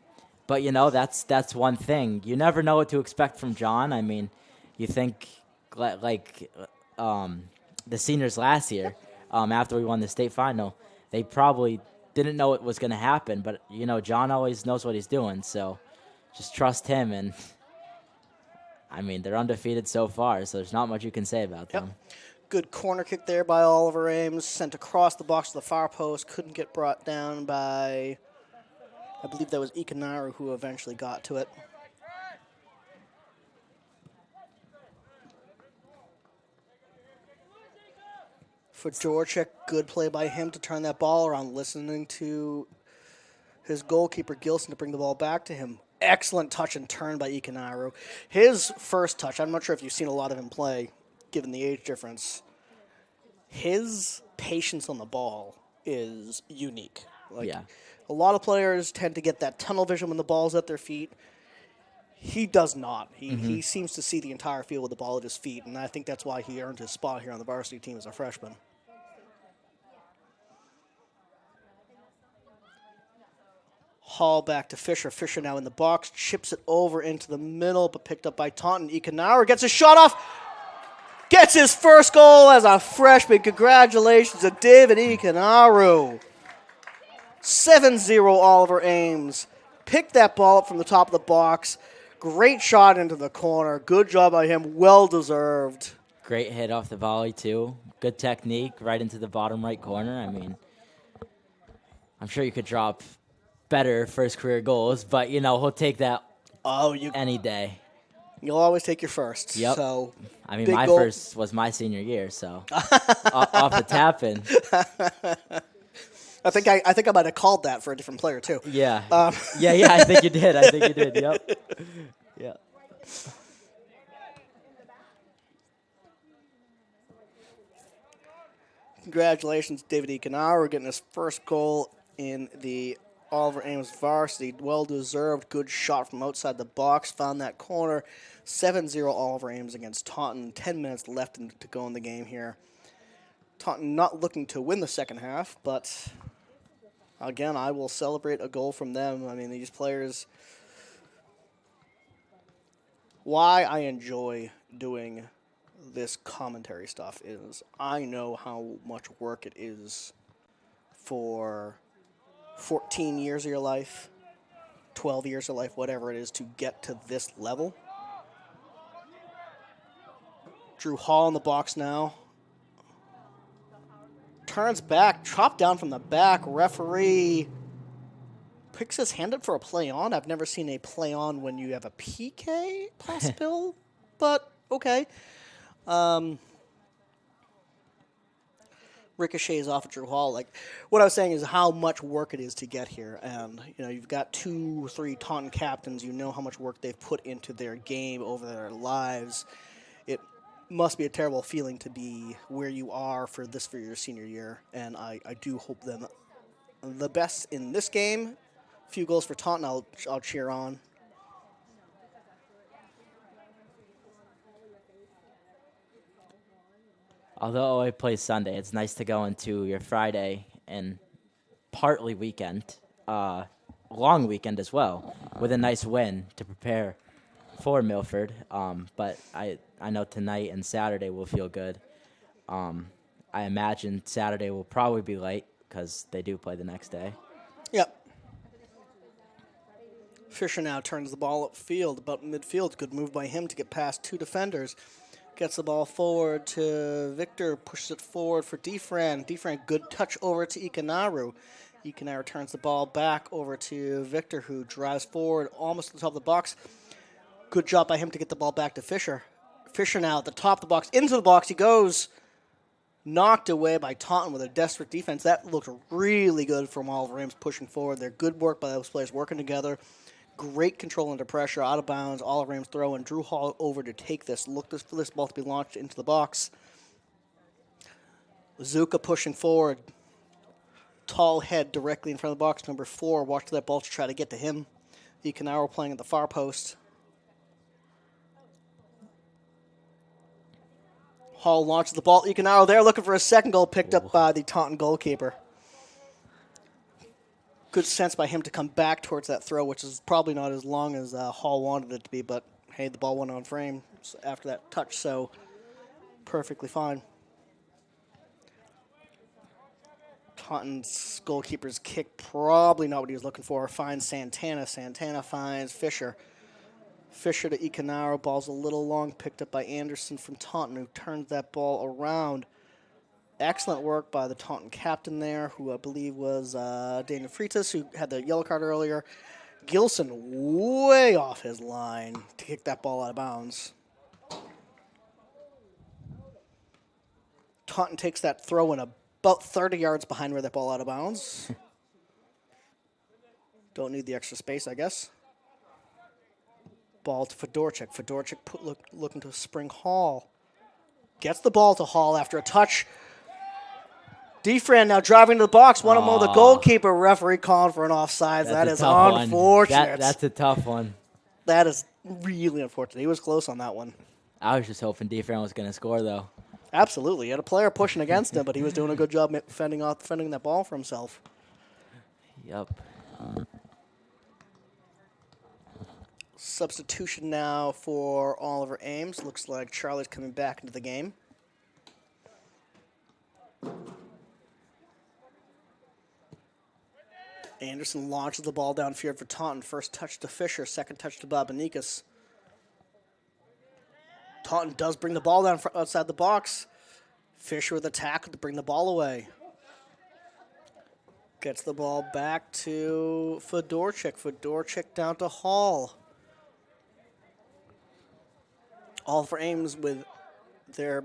that's one thing. You never know what to expect from John. I mean, you think like the seniors last year, after we won the state final, they probably didn't know it was going to happen. But John always knows what he's doing, so just trust him. And I mean, they're undefeated so far, so there's not much you can say about them. Good corner kick there by Oliver Ames, sent across the box to the far post, couldn't get brought down by, I believe that was ECAT who eventually got to it. For Georgik, good play by him to turn that ball around, listening to his goalkeeper Gilson to bring the ball back to him. Excellent touch and turn by ECAT. His first touch, I'm not sure if you've seen a lot of him play, given the age difference. His patience on the ball is unique. A lot of players tend to get that tunnel vision when the ball's at their feet. He does not. He seems to see the entire field with the ball at his feet, and I think that's why he earned his spot here on the varsity team as a freshman. Hall back to Fisher. Fisher now in the box, chips it over into the middle, but picked up by Taunton. ECAT gets a shot off, gets his first goal as a freshman. Congratulations to David ECAT. 7-0 Oliver Ames. Picked that ball up from the top of the box. Great shot into the corner. Good job by him. Well deserved. Great hit off the volley, too. Good technique right into the bottom right corner. I mean, I'm sure you could drop better first career goals, but, he'll take that any day. You'll always take your first. Yep. So, I mean, my first was my senior year, so off the tap in. I think I might have called that for a different player too. Yeah. Yeah. I think you did. Yep. Yeah. Congratulations, David ECAT, getting his first goal in the Oliver Ames varsity. Well deserved. Good shot from outside the box. Found that corner. 7-0 Oliver Ames against Taunton. 10 minutes left to go in the game here. Taunton not looking to win the second half, but again, I will celebrate a goal from them. I mean, these players, why I enjoy doing this commentary stuff is I know how much work it is for 14 years of your life, 12 years of life, whatever it is, to get to this level. Drew Hall in the box now. Turns back, chopped down from the back. Referee picks his hand up for a play on. I've never seen a play on when you have a PK possible, but okay. Ricochets off of Drew Hall. Like, what I was saying is how much work it is to get here. And, you've got 2-3 Taunton captains. You know how much work they've put into their game over their lives. It must be a terrible feeling to be where you are for your senior year. And I do hope them the best in this game. A few goals for Taunton, I'll cheer on. Although I play Sunday, it's nice to go into your Friday and partly weekend, long weekend as well, with a nice win to prepare for Milford. But I know tonight and Saturday will feel good. I imagine Saturday will probably be light because they do play the next day. Yep. Fisher now turns the ball upfield, about midfield. Good move by him to get past 2 defenders. Gets the ball forward to Victor, pushes it forward for Defran. Defran, good touch over to ECAT. ECAT turns the ball back over to Victor, who drives forward almost to the top of the box. Good job by him to get the ball back to Fisher. Fisher now at the top of the box, into the box he goes. knocked away by Taunton with a desperate defense. That looked really good from Oliver Ames pushing forward. They're good work by those players working together. Great control under pressure, out of bounds. Oliver Ames throw and Drew Hall over to take this. Look for this ball to be launched into the box. Zuka pushing forward. Tall head directly in front of the box. Number 4, watch that ball to try to get to him. Ecanaro playing at the far post. Hall launches the ball. Ecanaro there looking for a second goal, picked up by the Taunton goalkeeper. Good sense by him to come back towards that throw, which is probably not as long as Hall wanted it to be, but hey, the ball went on frame after that touch, so perfectly fine. Taunton's goalkeeper's kick, probably not what he was looking for. Finds Santana. Santana finds Fisher. Fisher to Ecanaro. Ball's a little long, picked up by Anderson from Taunton, who turns that ball around. Excellent work by the Taunton captain there, who I believe was Daniel Freitas, who had the yellow card earlier. Gilson way off his line to kick that ball out of bounds. Taunton takes that throw in about 30 yards behind where that ball out of bounds. Don't need the extra space, I guess. Ball to Fedorchik. Fedorchik looking to spring Hall. Gets the ball to Hall after a touch. Defran now driving to the box. One of the goalkeeper. Referee calling for an offsides. That is unfortunate. That's a tough one. That is really unfortunate. He was close on that one. I was just hoping Defran was going to score, though. Absolutely. He had a player pushing against him, but he was doing a good job defending that ball for himself. Yep. Substitution now for Oliver Ames. Looks like Charlie's coming back into the game. Anderson launches the ball downfield for Taunton. First touch to Fisher, second touch to Babanikas. Taunton does bring the ball down outside the box. Fisher with a tackle to bring the ball away. Gets the ball back to Fedorchik. Fedorchik down to Hall. All for Ames with their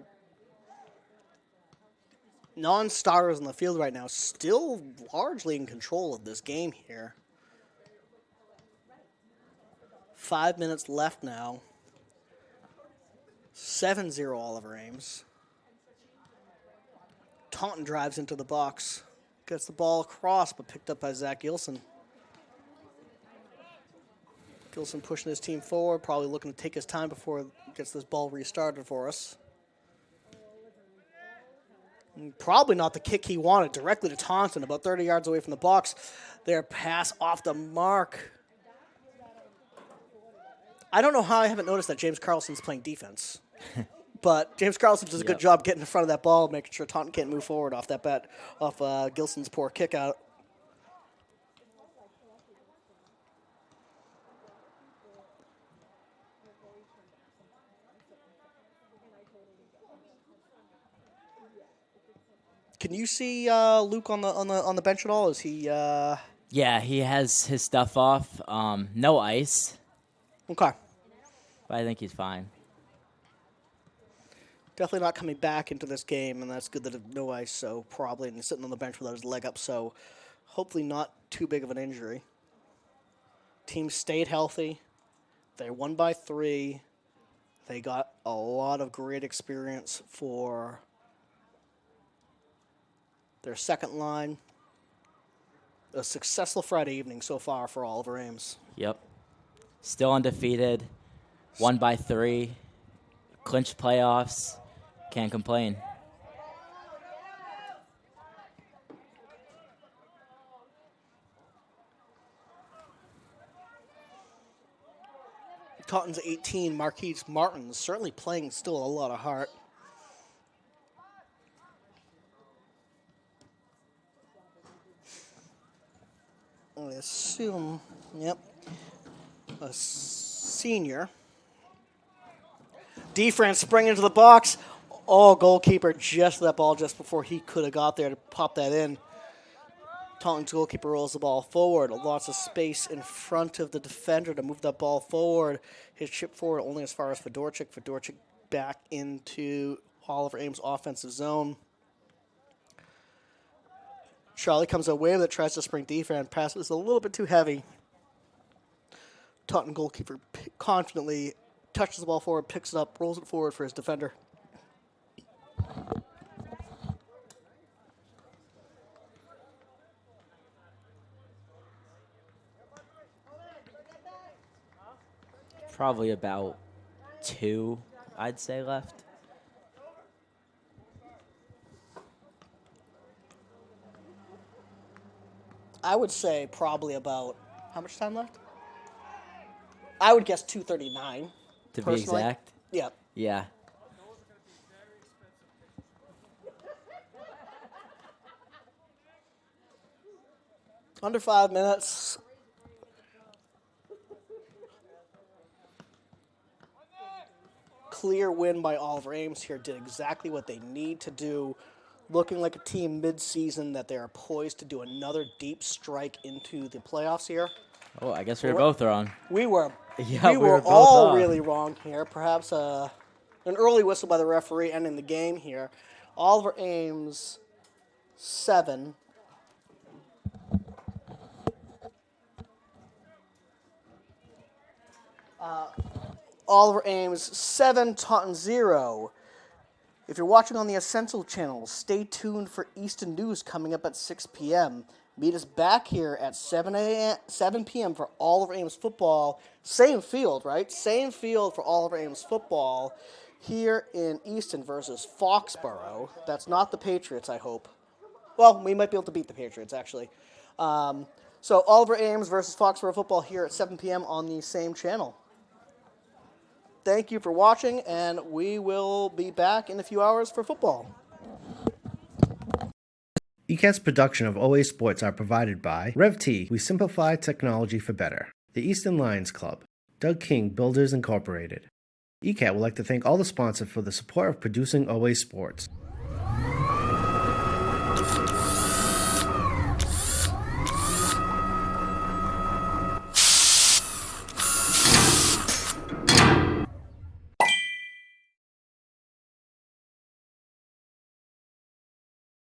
non-starters in the field right now, still largely in control of this game here. 5 minutes left now. 7-0 Oliver Ames. Taunton drives into the box. Gets the ball across, but picked up by Zach Gilson. Gilson pushing his team forward, probably looking to take his time before he gets this ball restarted for us. And probably not the kick he wanted, directly to Taunton, about 30 yards away from the box. Their pass off the mark. I don't know how I haven't noticed that James Carlson's playing defense. But James Carlson does a good job getting in front of that ball, making sure Taunton can't move forward off that off Gilson's poor kick out. Can you see Luke on the bench at all? Is he? Yeah, he has his stuff off. No ice. Okay. But I think he's fine. Definitely not coming back into this game, and that's good that no ice. So probably and sitting on the bench without his leg up. So hopefully not too big of an injury. Team stayed healthy. They won by 3. They got a lot of great experience for their second line. A successful Friday evening so far for Oliver Ames. Yep. Still undefeated. Won by 3. Clinched playoffs. Can't complain. Taunton's 18, Marquise Martin, certainly playing still a lot of heart. I assume, yep, a senior. Defran sprang into the box. Oh, goalkeeper just that ball just before he could have got there to pop that in. Taunton's goalkeeper rolls the ball forward. Lots of space in front of the defender to move that ball forward. His chip forward only as far as Fedorchik. Fedorchik back into Oliver Ames' offensive zone. Charlie comes away with it, tries to spring defense, passes a little bit too heavy. Taunton goalkeeper confidently touches the ball forward, picks it up, rolls it forward for his defender. Probably about 2, I'd say, left. I would say probably about, how much time left? I would guess 2:39. To be personally. exact? Yeah. Yeah. Under 5 minutes. Clear win by Oliver Ames here. Did exactly what they need to do. Looking like a team mid-season that they are poised to do another deep strike into the playoffs here. Oh, I guess we were both wrong. We were. Yeah, we we were were both all off. really wrong here. Perhaps an early whistle by the referee ending the game here. Oliver Ames 7. Oliver Ames 7, Taunton 0. If you're watching on the Essential channel, stay tuned for Easton News coming up at 6 p.m. Meet us back here at 7 p.m. for Oliver Ames football. Same field, right? Same field for Oliver Ames football here in Easton versus Foxborough. That's not the Patriots, I hope. Well, we might be able to beat the Patriots, actually. So Oliver Ames versus Foxborough football here at 7 p.m. on the same channel. Thank you for watching, and we will be back in a few hours for football. ECAT's production of OA Sports are provided by RevT. We simplify technology for better. The Easton Lions Club. Doug King Builders Incorporated. ECAT would like to thank all the sponsors for the support of producing OA Sports.